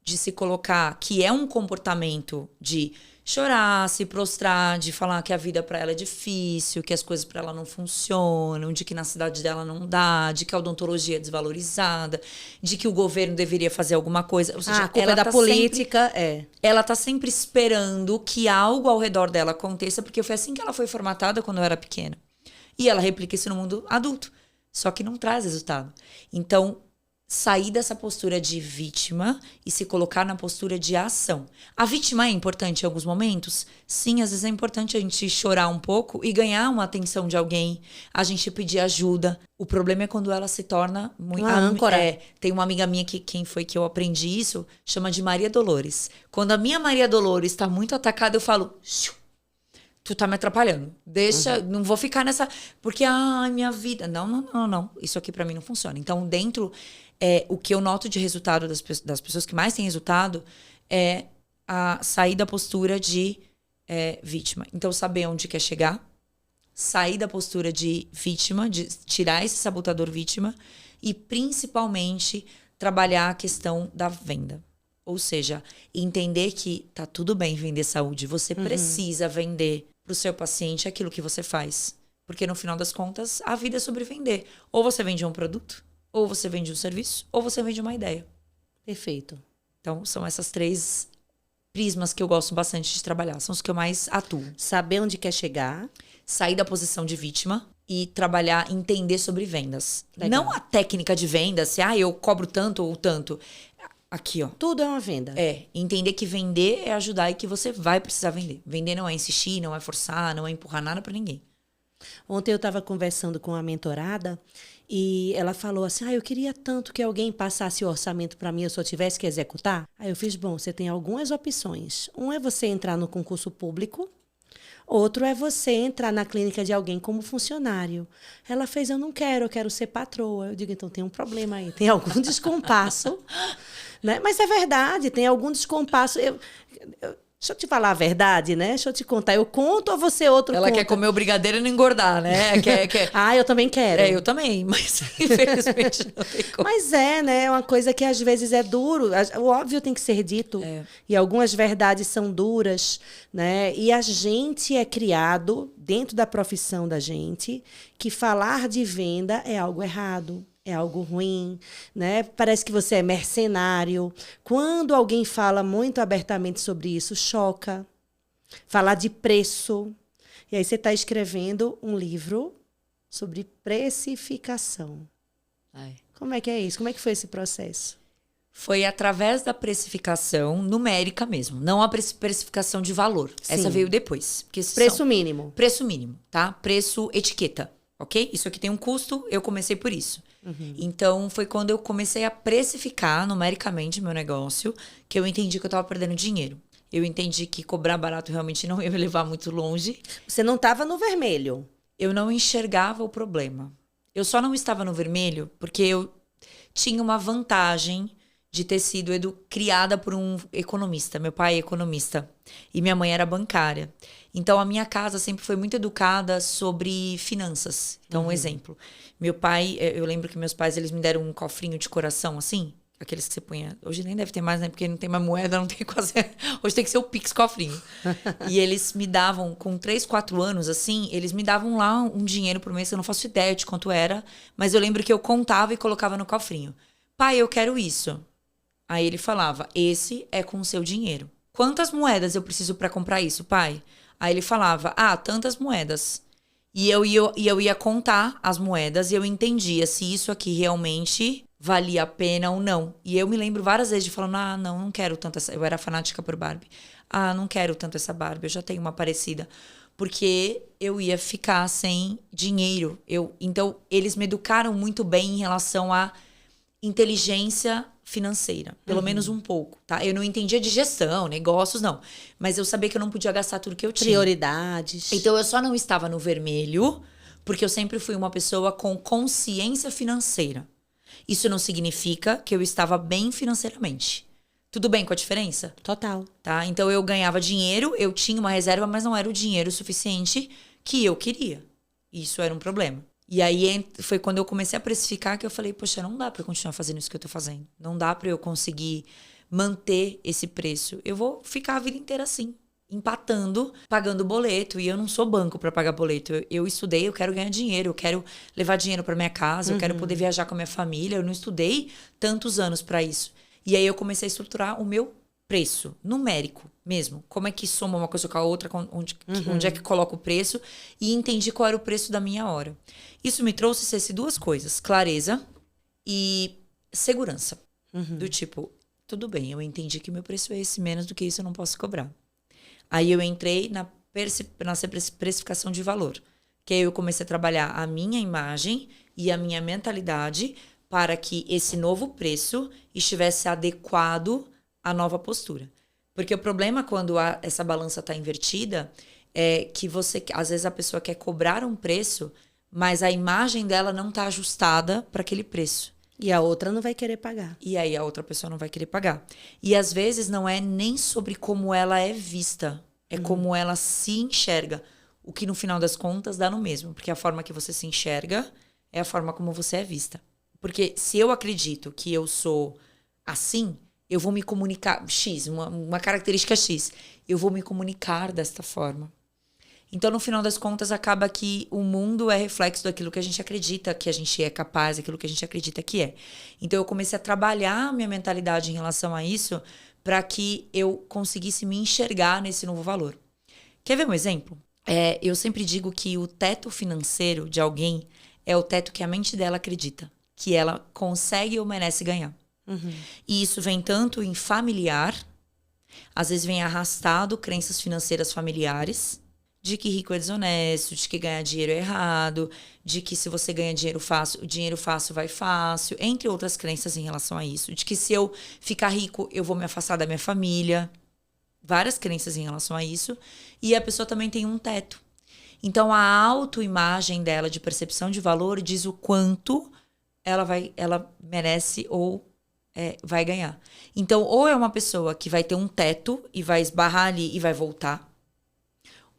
de se colocar, que é um comportamento de chorar, se prostrar, de falar que a vida para ela é difícil, que as coisas para ela não funcionam, de que na cidade dela não dá, de que a odontologia é desvalorizada, de que o governo deveria fazer alguma coisa. Ou seja, a culpa da política Ela tá sempre esperando que algo ao redor dela aconteça, porque foi assim que ela foi formatada quando eu era pequena. E ela replica isso no mundo adulto. Só que não traz resultado. Então, sair dessa postura de vítima e se colocar na postura de ação. A vítima é importante em alguns momentos? Sim, às vezes é importante a gente chorar um pouco e ganhar uma atenção de alguém, a gente pedir ajuda. O problema é quando ela se torna muito... Uma âncora. Tem uma amiga minha quem foi que eu aprendi isso, chama de Maria Dolores. Quando a minha Maria Dolores está muito atacada, eu falo... Tu tá me atrapalhando. Deixa, não vou ficar nessa... Porque, minha vida... Não. Isso aqui pra mim não funciona. Então, dentro... o que eu noto de resultado das pessoas que mais têm resultado é a sair da postura de vítima. Então, saber onde quer chegar. Sair da postura de vítima, de tirar esse sabotador vítima. E, principalmente, trabalhar a questão da venda. Ou seja, entender que tá tudo bem vender saúde. Você precisa vender pro seu paciente aquilo que você faz. Porque no final das contas, a vida é sobre vender. Ou você vende um produto, ou você vende um serviço, ou você vende uma ideia. Perfeito. Então, são essas 3 prismas que eu gosto bastante de trabalhar. São os que eu mais atuo. Saber onde quer chegar. Sair da posição de vítima e trabalhar, entender sobre vendas. Legal. Não a técnica de venda, se eu cobro tanto ou tanto. Aqui, ó. Tudo é uma venda. Entender que vender é ajudar e que você vai precisar vender. Vender não é insistir, não é forçar, não é empurrar nada pra ninguém. Ontem eu estava conversando com uma mentorada e ela falou assim, eu queria tanto que alguém passasse o orçamento para mim, eu só tivesse que executar. Aí eu fiz, bom, você tem algumas opções. Um é você entrar no concurso público, Outro é você entrar na clínica de alguém como funcionário. Ela fez, eu quero ser patroa. Eu digo, então tem um problema aí, tem algum descompasso. Né? Mas é verdade, tem algum descompasso. Deixa eu te falar a verdade, né? Deixa eu te contar. Eu conto ou você outro Ela conta? quer comer o brigadeiro e não engordar, né? Ah, eu também quero. Eu também, mas infelizmente não tem como. Mas né? É uma coisa que às vezes é duro. O óbvio tem que ser dito. E algumas verdades são duras, né? E a gente é criado, dentro da profissão da gente, que falar de venda é algo errado. É algo ruim, né? Parece que você é mercenário. Quando alguém fala muito abertamente sobre isso, choca. Falar de preço. E aí você está escrevendo um livro sobre precificação. Como é que é isso? Como é que foi esse processo? Foi através precificação numérica mesmo, não a precificação de valor. Sim. Essa veio depois. Preço mínimo. Preço mínimo, tá? Preço etiqueta, ok? Isso aqui tem um custo, eu comecei por isso. Então, foi quando eu comecei a precificar numericamente meu negócio que eu entendi que eu estava perdendo dinheiro. Eu entendi que cobrar barato realmente não ia me levar muito longe. Você não estava no vermelho. Eu não enxergava o problema. Eu só não estava no vermelho porque eu tinha uma vantagem de ter sido criada por um economista. Meu pai é economista e minha mãe era bancária. Então, a minha casa sempre foi muito educada sobre finanças. Então, um exemplo. Meu pai, eu lembro que meus pais, eles me deram um cofrinho de coração, assim. Aqueles que você punha... Hoje nem deve ter mais, né? Porque não tem mais moeda, não tem quase... Hoje tem que ser o Pix cofrinho. E eles me davam, com 3, 4 anos, assim, eles me davam lá um dinheiro por mês. Eu não faço ideia de quanto era. Mas eu lembro que eu contava e colocava no cofrinho. Pai, eu quero isso. Aí ele falava, esse é com o seu dinheiro. Quantas moedas eu preciso para comprar isso, pai? Aí ele falava, tantas moedas. E eu ia contar as moedas e eu entendia se isso aqui realmente valia a pena ou não. E eu me lembro várias vezes de falando, não quero tanto essa... Eu era fanática por Barbie. Não quero tanto essa Barbie, eu já tenho uma parecida. Porque eu ia ficar sem dinheiro. Então, eles me educaram muito bem em relação à inteligência financeira, pelo menos um pouco, tá? Eu não entendia de gestão, negócios, não. Mas eu sabia que eu não podia gastar tudo que eu tinha. Prioridades. Então, eu só não estava no vermelho, porque eu sempre fui uma pessoa com consciência financeira. Isso não significa que eu estava bem financeiramente. Tudo bem com a diferença? Total. Tá? Então, eu ganhava dinheiro, eu tinha uma reserva, mas não era o dinheiro suficiente que eu queria. Isso era um problema. E aí foi quando eu comecei a precificar que eu falei, poxa, não dá para eu continuar fazendo isso que eu tô fazendo. Não dá para eu conseguir manter esse preço. Eu vou ficar a vida inteira assim, empatando, pagando boleto. E eu não sou banco para pagar boleto. Eu estudei, eu quero ganhar dinheiro, eu quero levar dinheiro para minha casa, eu quero poder viajar com a minha família. Eu não estudei tantos anos para isso. E aí eu comecei a estruturar o meu preço, numérico mesmo. Como é que soma uma coisa com a outra, onde é que coloca o preço, e entendi qual era o preço da minha hora. Isso me trouxe duas coisas, clareza e segurança. Do tipo, tudo bem, eu entendi que meu preço é esse, menos do que isso eu não posso cobrar. Aí eu entrei na precificação de valor, que aí eu comecei a trabalhar a minha imagem e a minha mentalidade para que esse novo preço estivesse adequado à nova postura. Porque o problema quando essa balança está invertida é que às vezes a pessoa quer cobrar um preço, mas a imagem dela não está ajustada para aquele preço. E a outra não vai querer pagar. E aí a outra pessoa não vai querer pagar. E às vezes não é nem sobre como ela é vista, é como ela se enxerga. O que no final das contas dá no mesmo, porque a forma que você se enxerga é a forma como você é vista. Porque se eu acredito que eu sou assim, eu vou me comunicar, uma característica X, eu vou me comunicar desta forma. Então, no final das contas, acaba que o mundo é reflexo daquilo que a gente acredita que a gente é capaz, daquilo que a gente acredita que é. Então, eu comecei a trabalhar a minha mentalidade em relação a isso para que eu conseguisse me enxergar nesse novo valor. Quer ver um exemplo? Eu sempre digo que o teto financeiro de alguém é o teto que a mente dela acredita, que ela consegue ou merece ganhar. E isso vem tanto em familiar, às vezes vem arrastado crenças financeiras familiares, de que rico é desonesto, de que ganhar dinheiro é errado, de que se você ganha dinheiro fácil, o dinheiro fácil vai fácil, entre outras crenças em relação a isso. De que se eu ficar rico, eu vou me afastar da minha família. várias crenças em relação a isso. E a pessoa também tem um teto. Então, a autoimagem dela de percepção de valor diz o quanto ela merece ou vai ganhar. Então, ou é uma pessoa que vai ter um teto e vai esbarrar ali e vai voltar,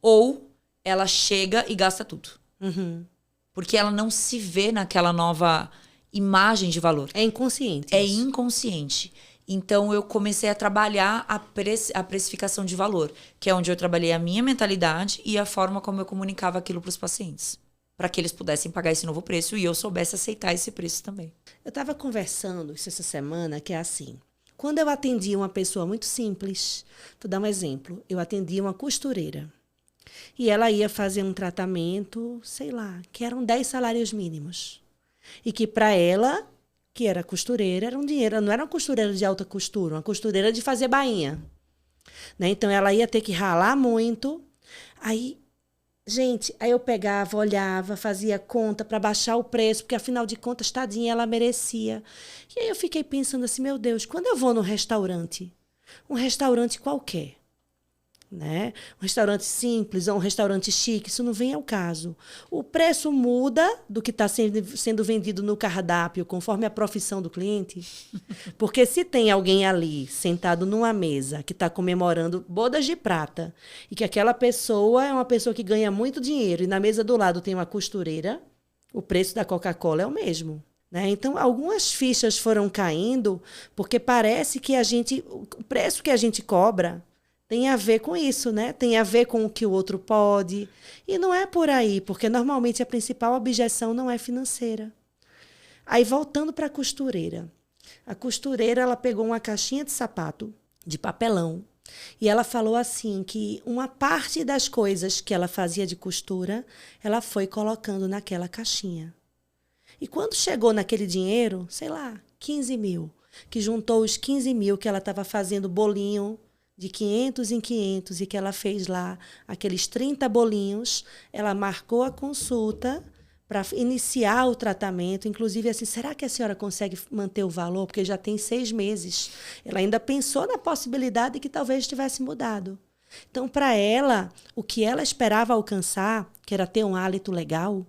ou ela chega e gasta tudo. Uhum. Porque ela não se vê naquela nova imagem de valor. É inconsciente. É isso. inconsciente. Então, eu comecei a trabalhar a precificação de valor, que é onde eu trabalhei a minha mentalidade e a forma como eu comunicava aquilo para os pacientes, para que eles pudessem pagar esse novo preço e eu soubesse aceitar esse preço também. Eu estava conversando isso essa semana, que é assim. Quando eu atendia uma pessoa muito simples, vou dar um exemplo. Eu atendia uma costureira. E ela ia fazer um tratamento, sei lá, que eram 10 salários mínimos. E que para ela, que era costureira, era um dinheiro. Não era uma costureira de alta costura, uma costureira de fazer bainha. Né? Então, ela ia ter que ralar muito. Aí, gente, aí eu pegava, olhava, fazia conta para baixar o preço, porque, afinal de contas, tadinha, ela merecia. E aí eu fiquei pensando assim, meu Deus, quando eu vou num restaurante, um restaurante qualquer, né? Um restaurante simples ou um restaurante chique, isso não vem ao caso. O preço muda do que está sendo vendido no cardápio conforme a profissão do cliente. Porque se tem alguém ali sentado numa mesa que está comemorando bodas de prata e que aquela pessoa é uma pessoa que ganha muito dinheiro e na mesa do lado tem uma costureira, o preço da Coca-Cola é o mesmo. Né? Então, algumas fichas foram caindo porque parece que o preço que a gente cobra tem a ver com isso, né? Tem a ver com o que o outro pode. E não é por aí, porque normalmente a principal objeção não é financeira. Aí, voltando para a costureira. A costureira, ela pegou uma caixinha de sapato, de papelão, e ela falou assim que uma parte das coisas que ela fazia de costura, ela foi colocando naquela caixinha. E quando chegou naquele dinheiro, sei lá, 15 mil, que juntou os 15 mil que ela estava fazendo bolinho, de 500 em 500 e que ela fez lá aqueles 30 bolinhos, ela marcou a consulta para iniciar o tratamento, inclusive assim, será que a senhora consegue manter o valor? Porque já tem 6 meses. Ela ainda pensou na possibilidade de que talvez tivesse mudado. Então, para ela, o que ela esperava alcançar, que era ter um hálito legal,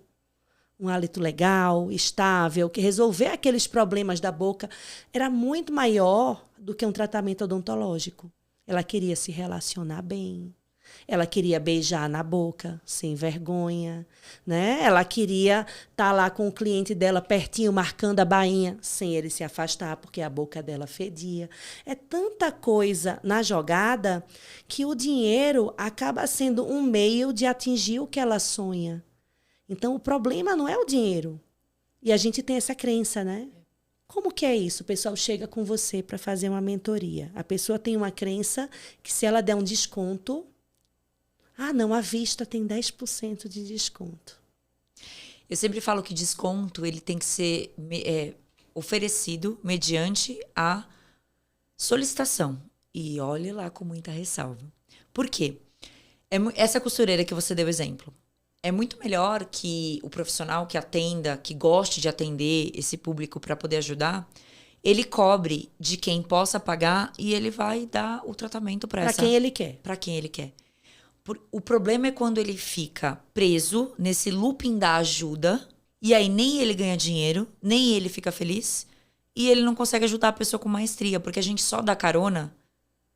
estável, que resolver aqueles problemas da boca, era muito maior do que um tratamento odontológico. Ela queria se relacionar bem. Ela queria beijar na boca, sem vergonha. Né? Ela queria estar lá com o cliente dela pertinho, marcando a bainha, sem ele se afastar, porque a boca dela fedia. É tanta coisa na jogada que o dinheiro acaba sendo um meio de atingir o que ela sonha. Então, o problema não é o dinheiro. E a gente tem essa crença, né? Como que é isso? O pessoal chega com você para fazer uma mentoria. A pessoa tem uma crença que se ela der um desconto... Ah, não, à vista tem 10% de desconto. Eu sempre falo que desconto ele tem que ser oferecido mediante a solicitação. E olhe lá com muita ressalva. Por quê? Essa costureira que você deu exemplo. É muito melhor que o profissional que atenda, que goste de atender esse público para poder ajudar, ele cobre de quem possa pagar e ele vai dar o tratamento para quem ele quer. Para quem ele quer. O problema é quando ele fica preso nesse looping da ajuda e aí nem ele ganha dinheiro, nem ele fica feliz e ele não consegue ajudar a pessoa com maestria, porque a gente só dá carona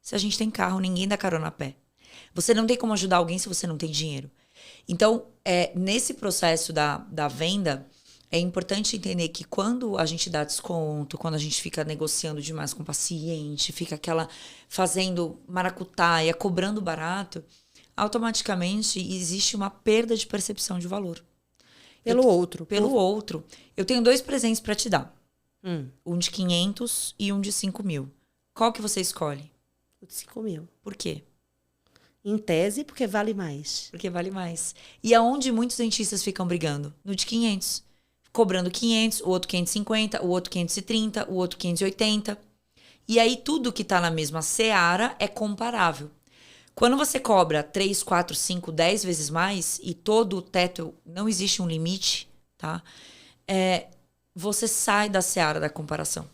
se a gente tem carro, ninguém dá carona a pé. Você não tem como ajudar alguém se você não tem dinheiro. Então, nesse processo da venda, é importante entender que quando a gente dá desconto, quando a gente fica negociando demais com o paciente, fica fazendo maracutaia, cobrando barato, automaticamente existe uma perda de percepção de valor. Pelo outro. Eu tenho 2 presentes para te dar. Um de 500 e um de 5 mil. Qual que você escolhe? O de 5 mil. Por quê? Em tese, porque vale mais. Porque vale mais. E aonde muitos dentistas ficam brigando? No de 500. Cobrando 500, o outro 550, o outro 530, o outro 580. E aí tudo que está na mesma seara é comparável. Quando você cobra 3, 4, 5, 10 vezes mais e todo o teto, não existe um limite, tá? Você sai da seara da comparação.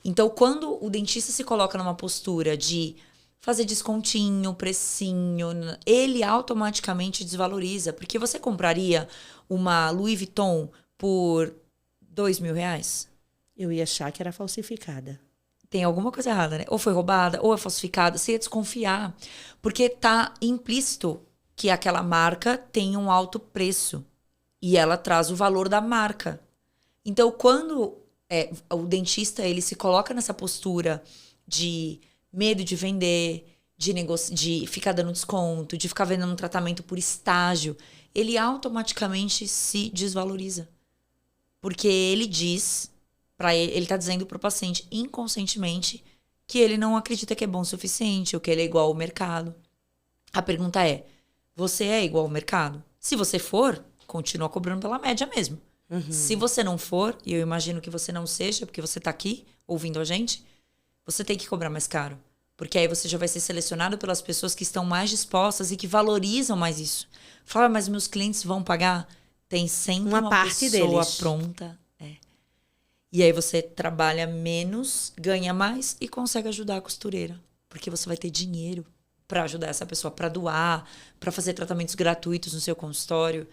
Então, quando o dentista se coloca numa postura de fazer descontinho, precinho, ele automaticamente desvaloriza. Porque você compraria uma Louis Vuitton por R$ 2.000? Eu ia achar que era falsificada. Tem alguma coisa errada, né? Ou foi roubada, ou é falsificada. Você ia desconfiar. Porque tá implícito que aquela marca tem um alto preço. E ela traz o valor da marca. Então, quando o dentista ele se coloca nessa postura de medo de vender, de ficar dando desconto, de ficar vendendo um tratamento por estágio, ele automaticamente se desvaloriza. Porque ele diz, ele está dizendo para o paciente inconscientemente que ele não acredita que é bom o suficiente, ou que ele é igual ao mercado. A pergunta é, você é igual ao mercado? Se você for, continua cobrando pela média mesmo. Se você não for, e eu imagino que você não seja, porque você está aqui ouvindo a gente, você tem que cobrar mais caro. Porque aí você já vai ser selecionado pelas pessoas que estão mais dispostas e que valorizam mais isso. Fala, mas meus clientes vão pagar? Tem sempre uma parte pessoa deles pronta. E aí você trabalha menos, ganha mais e consegue ajudar a costureira. Porque você vai ter dinheiro para ajudar essa pessoa, para doar, para fazer tratamentos gratuitos no seu consultório.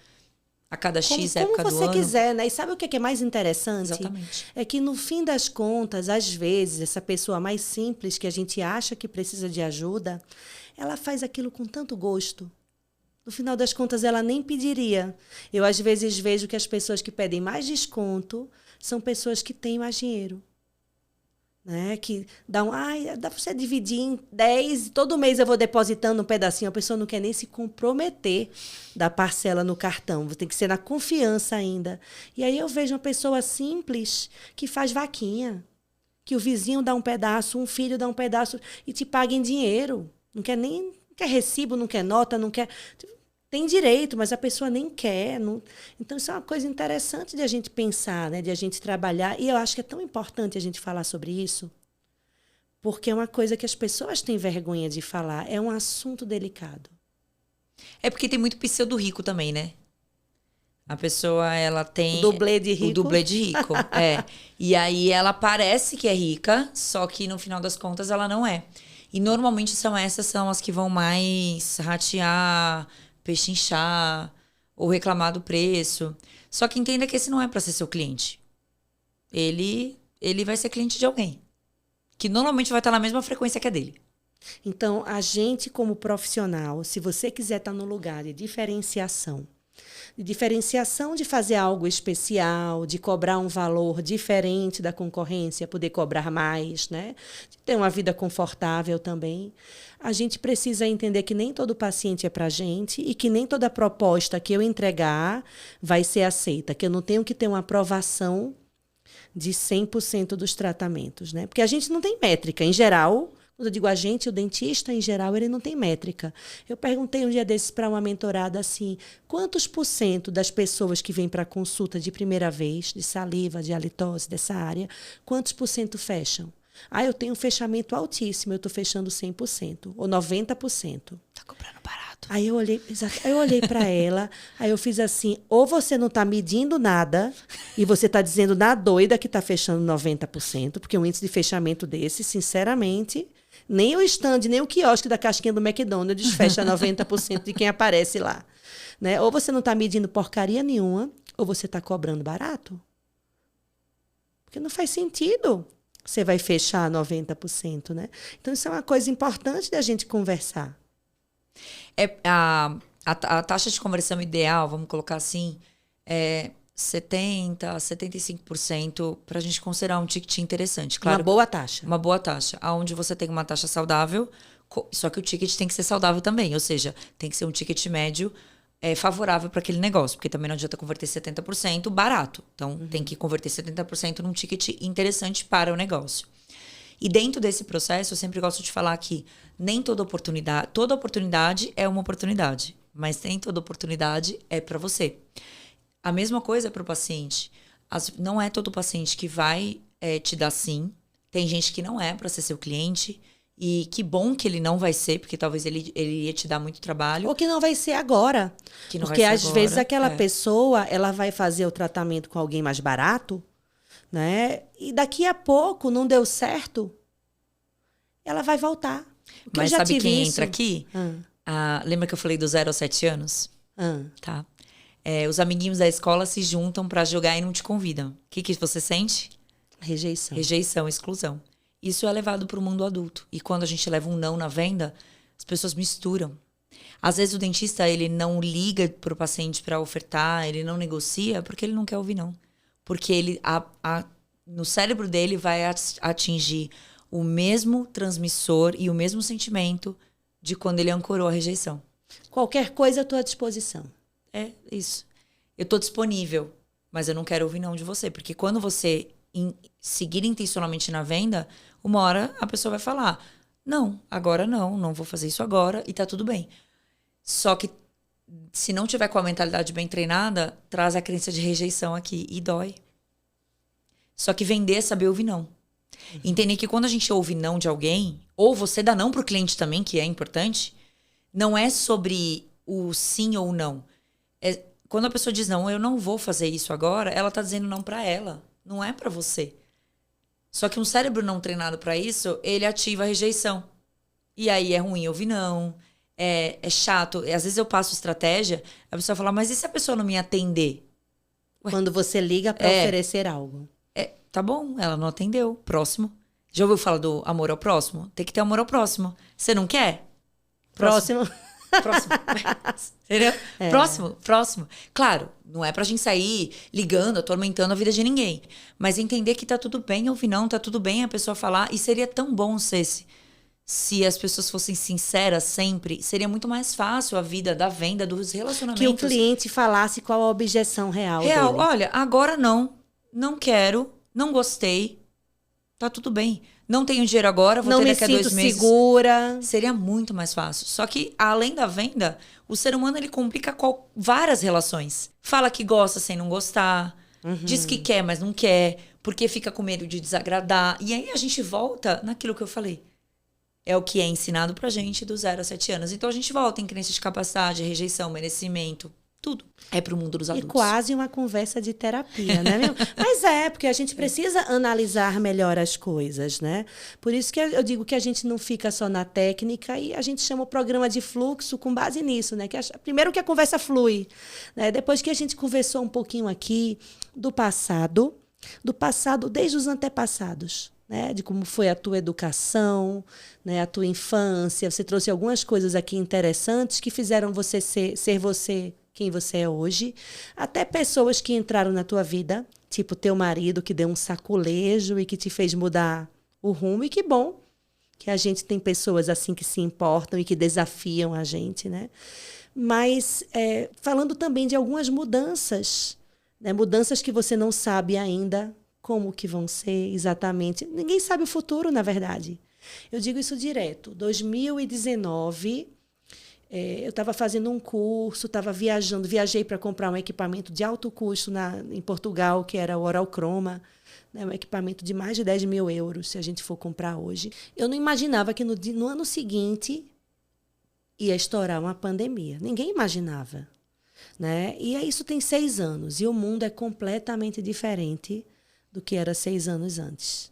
A cada X época do ano. Como você quiser, né? E sabe o que é mais interessante? Exatamente. É que, no fim das contas, às vezes, essa pessoa mais simples, que a gente acha que precisa de ajuda, ela faz aquilo com tanto gosto. No final das contas, ela nem pediria. Eu, às vezes, vejo que as pessoas que pedem mais desconto são pessoas que têm mais dinheiro. Né? Que dá dá para você dividir em 10, todo mês eu vou depositando um pedacinho, a pessoa não quer nem se comprometer da parcela no cartão, tem que ser na confiança ainda. E aí eu vejo uma pessoa simples que faz vaquinha, que o vizinho dá um pedaço, um filho dá um pedaço e te paga em dinheiro. Não quer recibo, não quer nota, não quer... Tem direito, mas a pessoa nem quer. Não... Então, isso é uma coisa interessante de a gente pensar, né? De a gente trabalhar. E eu acho que é tão importante a gente falar sobre isso, porque é uma coisa que as pessoas têm vergonha de falar. É um assunto delicado. É porque tem muito pseudo rico também, né? A pessoa, ela tem... O dublê de rico. O dublê de rico, E aí ela parece que é rica, só que no final das contas ela não é. E normalmente essas são as que vão mais ratear, pechinchar ou reclamar do preço. Só que entenda que esse não é para ser seu cliente. Ele vai ser cliente de alguém. Que normalmente vai estar na mesma frequência que a dele. Então, a gente como profissional, se você quiser estar no lugar de diferenciação de fazer algo especial, de cobrar um valor diferente da concorrência, poder cobrar mais, né? De ter uma vida confortável também. A gente precisa entender que nem todo paciente é para a gente e que nem toda proposta que eu entregar vai ser aceita, que eu não tenho que ter uma aprovação de 100% dos tratamentos, né? Porque a gente não tem métrica. Em geral, quando eu digo a gente, o dentista, em geral, ele não tem métrica. Eu perguntei um dia desses para uma mentorada assim, quantos % das pessoas que vêm para a consulta de primeira vez, de saliva, de halitose, dessa área, quantos % fecham? Eu tenho um fechamento altíssimo, eu estou fechando 100% ou 90%. Tá cobrando barato. Aí eu olhei para ela, aí eu fiz assim, ou você não está medindo nada e você está dizendo na doida que está fechando 90%, porque um índice de fechamento desse, sinceramente, nem o stand, nem o quiosque da casquinha do McDonald's fecha 90% de quem aparece lá. Né? Ou você não está medindo porcaria nenhuma, ou você está cobrando barato. Porque não faz sentido. Você vai fechar 90%, né? Então, isso é uma coisa importante da gente conversar. A taxa de conversão ideal, vamos colocar assim, é 70%, 75% para a gente considerar um ticket interessante. Claro, uma boa taxa. Uma boa taxa. Onde você tem uma taxa saudável, só que o ticket tem que ser saudável também. Ou seja, tem que ser um ticket médio favorável para aquele negócio. Porque também não adianta converter 70% barato. Então, tem que converter 70% num ticket interessante para o negócio. E dentro desse processo, eu sempre gosto de falar que nem toda oportunidade é uma oportunidade. Mas nem toda oportunidade é para você. A mesma coisa é para o paciente. Não é todo paciente que vai te dar sim. Tem gente que não é para ser seu cliente. E que bom que ele não vai ser, porque talvez ele ia te dar muito trabalho. Ou que não vai ser agora. Porque às vezes aquela pessoa, ela vai fazer o tratamento com alguém mais barato, né? E daqui a pouco não deu certo, ela vai voltar. Porque Mas eu já sabe tive quem isso. entra aqui? Lembra que eu falei do 0 aos 7 anos? Tá. Os amiguinhos da escola se juntam pra jogar e não te convidam. O que você sente? Rejeição. Rejeição, exclusão. Isso é levado pro mundo adulto. E quando a gente leva um não na venda, as pessoas misturam. Às vezes o dentista, ele não liga pro paciente para ofertar, ele não negocia porque ele não quer ouvir não. Porque ele, no cérebro dele vai atingir o mesmo transmissor e o mesmo sentimento de quando ele ancorou a rejeição. Qualquer coisa à tua disposição. É isso. Eu tô disponível, mas eu não quero ouvir não de você. Porque quando você seguir intencionalmente na venda, uma hora a pessoa vai falar, não, agora não vou fazer isso agora e tá tudo bem. Só que se não tiver com a mentalidade bem treinada, traz a crença de rejeição aqui e dói. Só que vender é saber ouvir não. Entender que quando a gente ouve não de alguém, ou você dá não pro cliente também, que é importante, não é sobre o sim ou não. Quando a pessoa diz não, eu não vou fazer isso agora, ela tá dizendo não pra ela, não é pra você. Só que um cérebro não treinado pra isso, ele ativa a rejeição. E aí é ruim ouvir não, é chato. Às vezes eu passo estratégia, a pessoa fala, mas e se a pessoa não me atender? Quando você liga para oferecer algo. Tá bom, ela não atendeu. Próximo. Já ouviu falar do amor ao próximo? Tem que ter amor ao próximo. Você não quer? Próximo. Próximo. Entendeu? Próximo. Claro, não é pra gente sair ligando, atormentando a vida de ninguém. Mas entender que tá tudo bem ouvir não, tá tudo bem a pessoa falar. E seria tão bom se as pessoas fossem sinceras sempre, seria muito mais fácil a vida da venda, dos relacionamentos. Que o cliente falasse qual a objeção real dele. Olha, agora não quero, não gostei, tá tudo bem. Não tenho dinheiro agora, vou ter daqui a 2 meses. Não me sinto segura. Seria muito mais fácil. Só que, além da venda, o ser humano, ele complica várias relações. Fala que gosta sem não gostar, diz que quer, mas não quer, porque fica com medo de desagradar. E aí a gente volta naquilo que eu falei. É o que é ensinado pra gente do 0 a 7 anos. Então a gente volta em crença de capacidade, rejeição, merecimento. Tudo é pro mundo dos adultos. E quase uma conversa de terapia, né, meu? Mas porque a gente precisa analisar melhor as coisas, né? Por isso que eu digo que a gente não fica só na técnica e a gente chama o programa de fluxo com base nisso, né? Primeiro que a conversa flui, né? Depois que a gente conversou um pouquinho aqui do passado desde os antepassados, né? De como foi a tua educação, né? A tua infância. Você trouxe algumas coisas aqui interessantes que fizeram você ser você quem você é hoje. Até pessoas que entraram na tua vida, tipo teu marido que deu um saculejo e que te fez mudar o rumo. E que bom que a gente tem pessoas assim que se importam e que desafiam a gente, né? Mas falando também de algumas mudanças, né? Mudanças que você não sabe ainda como que vão ser exatamente. Ninguém sabe o futuro, na verdade. Eu digo isso direto. 2019, eu estava fazendo um curso, estava viajei para comprar um equipamento de alto custo em Portugal, que era o Oral Chroma, né, um equipamento de mais de 10 mil euros, se a gente for comprar hoje. Eu não imaginava que no ano seguinte ia estourar uma pandemia. Ninguém imaginava, né? E isso tem 6 anos, e o mundo é completamente diferente do que era 6 anos antes.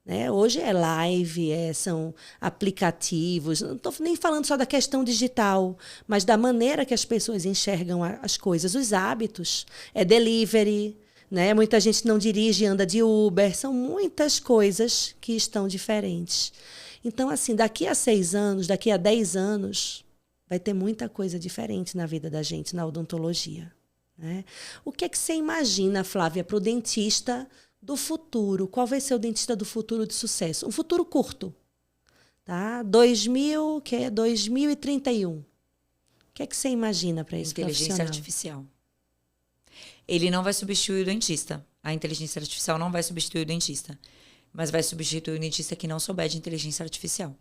Né? Hoje é live, são aplicativos, não estou nem falando só da questão digital, mas da maneira que as pessoas enxergam as coisas, os hábitos. É delivery, né? Muita gente não dirige e anda de Uber, são muitas coisas que estão diferentes. Então, assim, daqui a 6 anos, daqui a 10 anos, vai ter muita coisa diferente na vida da gente, na odontologia. Né? O que é que você imagina, Flávia, para o dentista do futuro? Qual vai ser o dentista do futuro de sucesso? Um futuro curto. Tá? 2031. O que é que você imagina para esse Inteligência artificial. Ele não vai substituir o dentista. A inteligência artificial não vai substituir o dentista. Mas vai substituir o dentista que não souber de inteligência artificial.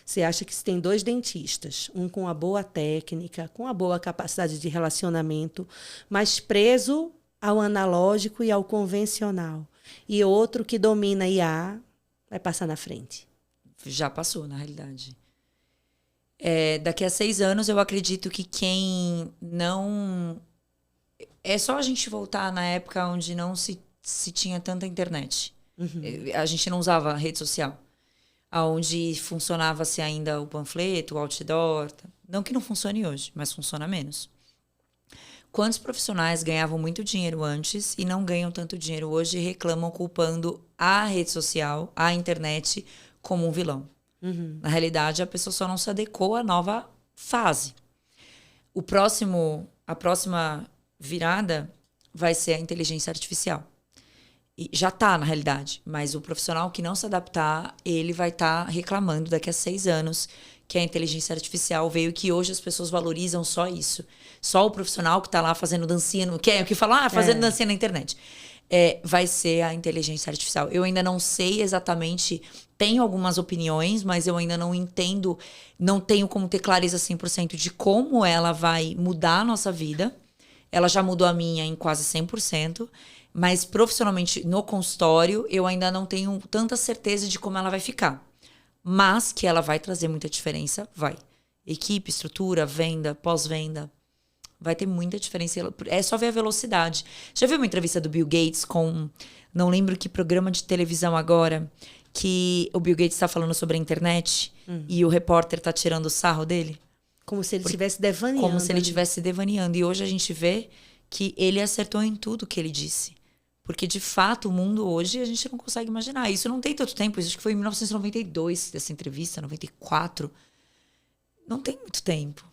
Você acha que se tem 2 dentistas, um com a boa técnica, com a boa capacidade de relacionamento, mas preso ao analógico e ao convencional, e outro que domina IA, vai passar na frente? Já passou, na realidade. Daqui a 6 anos, eu acredito que quem não... É só a gente voltar na época onde não se tinha tanta internet. A gente não usava rede social. onde funcionava-se ainda o panfleto, o outdoor. Não que não funcione hoje, mas funciona menos. Quantos profissionais ganhavam muito dinheiro antes e não ganham tanto dinheiro hoje e reclamam culpando a rede social, a internet, como um vilão? Na realidade, a pessoa só não se adequou à nova fase. A próxima virada vai ser a inteligência artificial. E já está, na realidade, mas o profissional que não se adaptar, ele vai estar reclamando daqui a 6 anos que a inteligência artificial veio, que hoje as pessoas valorizam só isso. Só o profissional que está lá fazendo dancinha, que fala, fazendo dancinha na internet. Vai ser a inteligência artificial. Eu ainda não sei exatamente, tenho algumas opiniões, mas eu ainda não entendo, não tenho como ter clareza 100% de como ela vai mudar a nossa vida. Ela já mudou a minha em quase 100%, mas profissionalmente no consultório eu ainda não tenho tanta certeza de como ela vai ficar. Mas que ela vai trazer muita diferença, vai. Equipe, estrutura, venda, pós-venda. Vai ter muita diferença. É só ver a velocidade. Já viu uma entrevista do Bill Gates com... Não lembro que programa de televisão agora, que o Bill Gates está falando sobre a internet e o repórter está tirando o sarro dele? Como se ele estivesse devaneando. Como se ele estivesse devaneando. E hoje a gente vê que ele acertou em tudo que ele disse. Porque, de fato, o mundo hoje a gente não consegue imaginar. Isso não tem tanto tempo. Isso acho que foi em 1992, dessa entrevista, 94. Não tem muito tempo.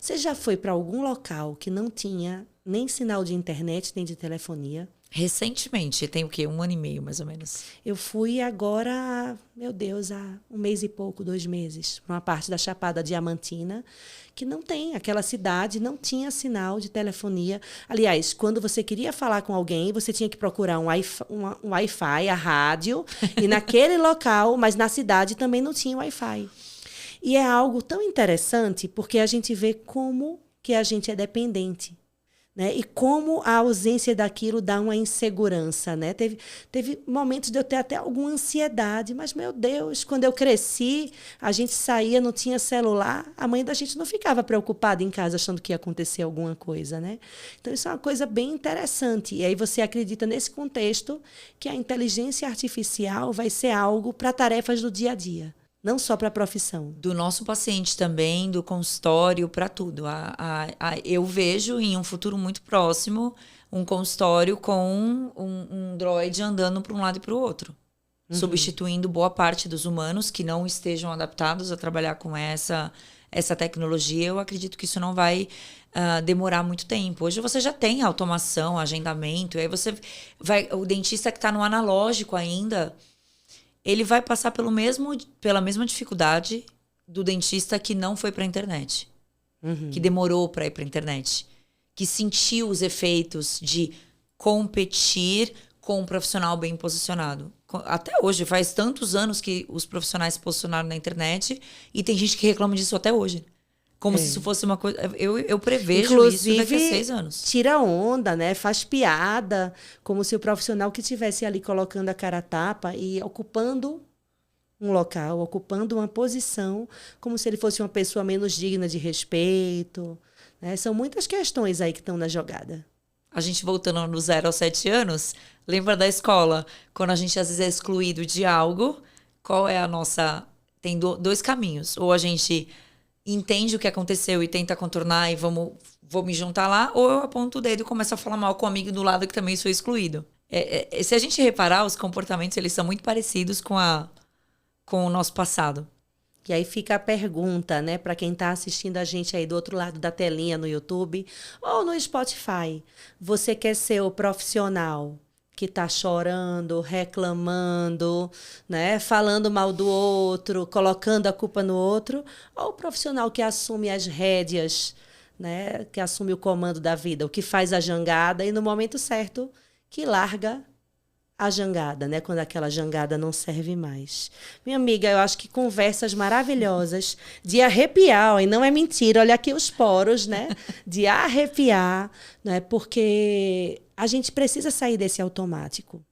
Você já foi para algum local que não tinha nem sinal de internet, nem de telefonia? Recentemente, tem o quê? 1 ano e meio, mais ou menos. Eu fui agora, meu Deus, há 1 mês e pouco, 2 meses, para uma parte da Chapada Diamantina, que não tem, aquela cidade não tinha sinal de telefonia. Aliás, quando você queria falar com alguém, você tinha que procurar um Wi-Fi, a rádio, e naquele local, mas na cidade também não tinha Wi-Fi. E é algo tão interessante, porque a gente vê como que a gente é dependente. Né? E como a ausência daquilo dá uma insegurança. Né? Teve momentos de eu ter até alguma ansiedade, mas, meu Deus, quando eu cresci, a gente saía, não tinha celular, a mãe da gente não ficava preocupada em casa achando que ia acontecer alguma coisa. Né? Então, isso é uma coisa bem interessante. E aí você acredita, nesse contexto, que a inteligência artificial vai ser algo para tarefas do dia a dia. Não só para a profissão. Do nosso paciente também, do consultório, para tudo. Eu vejo em um futuro muito próximo um consultório com um droid andando para um lado e para o outro. Substituindo boa parte dos humanos que não estejam adaptados a trabalhar com essa tecnologia. Eu acredito que isso não vai demorar muito tempo. Hoje você já tem automação, agendamento. Aí você vai... O dentista que está no analógico ainda... Ele vai passar pela mesma dificuldade do dentista que não foi para a internet. Que demorou para ir para a internet. Que sentiu os efeitos de competir com um profissional bem posicionado. Até hoje, faz tantos anos que os profissionais se posicionaram na internet e tem gente que reclama disso até hoje. Como se isso fosse uma coisa... Eu prevejo inclusive, isso daqui a 6 anos. Tira onda, né? Faz piada, como se o profissional que estivesse ali colocando a cara a tapa e ocupando um local, ocupando uma posição, como se ele fosse uma pessoa menos digna de respeito. Né? São muitas questões aí que estão na jogada. A gente voltando no 0 aos 7 anos, lembra da escola? Quando a gente às vezes é excluído de algo, qual é a nossa... Tem 2 caminhos. Ou a gente... entende o que aconteceu e tenta contornar e vou me juntar lá, ou eu aponto o dedo e começo a falar mal com o amigo do lado que também foi excluído. Se a gente reparar, os comportamentos eles são muito parecidos com o nosso passado. E aí fica a pergunta, né, para quem está assistindo a gente aí do outro lado da telinha no YouTube ou no Spotify. Você quer ser o profissional que está chorando, reclamando, né, falando mal do outro, colocando a culpa no outro, ou o profissional que assume as rédeas, né, que assume o comando da vida, o que faz a jangada e no momento certo que larga a jangada, né, quando aquela jangada não serve mais. Minha amiga, eu acho que conversas maravilhosas de arrepiar, e não é mentira, olha aqui os poros, né, de arrepiar, né, porque a gente precisa sair desse automático.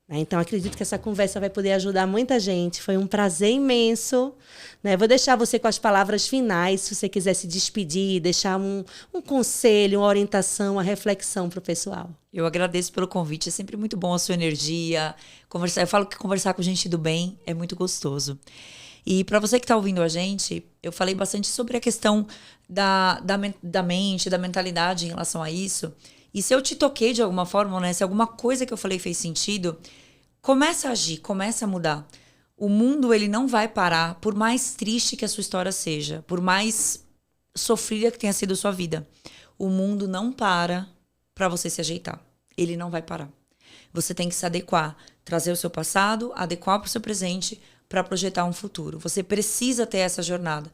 né? Então, acredito que essa conversa vai poder ajudar muita gente. Foi um prazer imenso, né? Vou deixar você com as palavras finais, se você quiser se despedir, deixar um conselho, uma orientação, uma reflexão para o pessoal. Eu agradeço pelo convite, é sempre muito bom a sua energia. Conversar, eu falo que conversar com gente do bem é muito gostoso. E para você que está ouvindo a gente, eu falei bastante sobre a questão da mente, da mentalidade em relação a isso. E se eu te toquei de alguma forma, né? Se alguma coisa que eu falei fez sentido, começa a agir, começa a mudar. O mundo, ele não vai parar, por mais triste que a sua história seja, por mais sofrida que tenha sido a sua vida. O mundo não para você se ajeitar. Ele não vai parar. Você tem que se adequar, trazer o seu passado, adequar para o seu presente, para projetar um futuro. Você precisa ter essa jornada.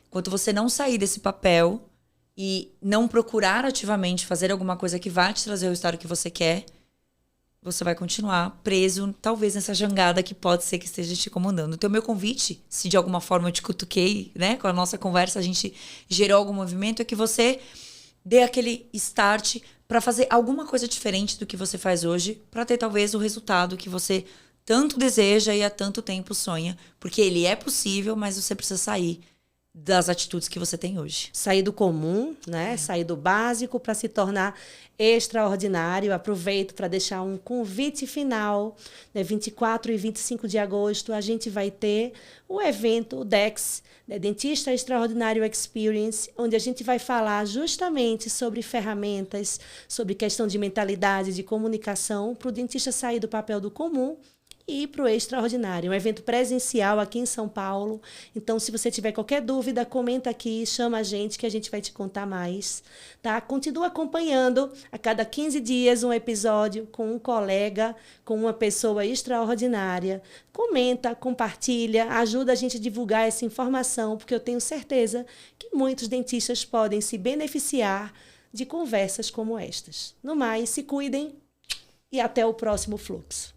Enquanto você não sair desse papel e não procurar ativamente fazer alguma coisa que vai te trazer o resultado que você quer, você vai continuar preso, talvez, nessa jangada que pode ser que esteja te comandando. Então, meu convite, se de alguma forma eu te cutuquei, né, com a nossa conversa a gente gerou algum movimento, é que você dê aquele start para fazer alguma coisa diferente do que você faz hoje, para ter talvez o resultado que você tanto deseja e há tanto tempo sonha. Porque ele é possível, mas você precisa sair das atitudes que você tem hoje. Sair do comum, né? Sair do básico para se tornar extraordinário. Aproveito para deixar um convite final. 24 e 25 de agosto, a gente vai ter o evento, o DEX, Dentista Extraordinário Experience, onde a gente vai falar justamente sobre ferramentas, sobre questão de mentalidade, de comunicação, para o dentista sair do papel do comum e para o extraordinário. Um evento presencial aqui em São Paulo. Então, se você tiver qualquer dúvida, comenta aqui, chama a gente que a gente vai te contar mais. Tá? Continua acompanhando a cada 15 dias um episódio com um colega, com uma pessoa extraordinária. Comenta, compartilha, ajuda a gente a divulgar essa informação, porque eu tenho certeza que muitos dentistas podem se beneficiar de conversas como estas. No mais, se cuidem e até o próximo Fluxo.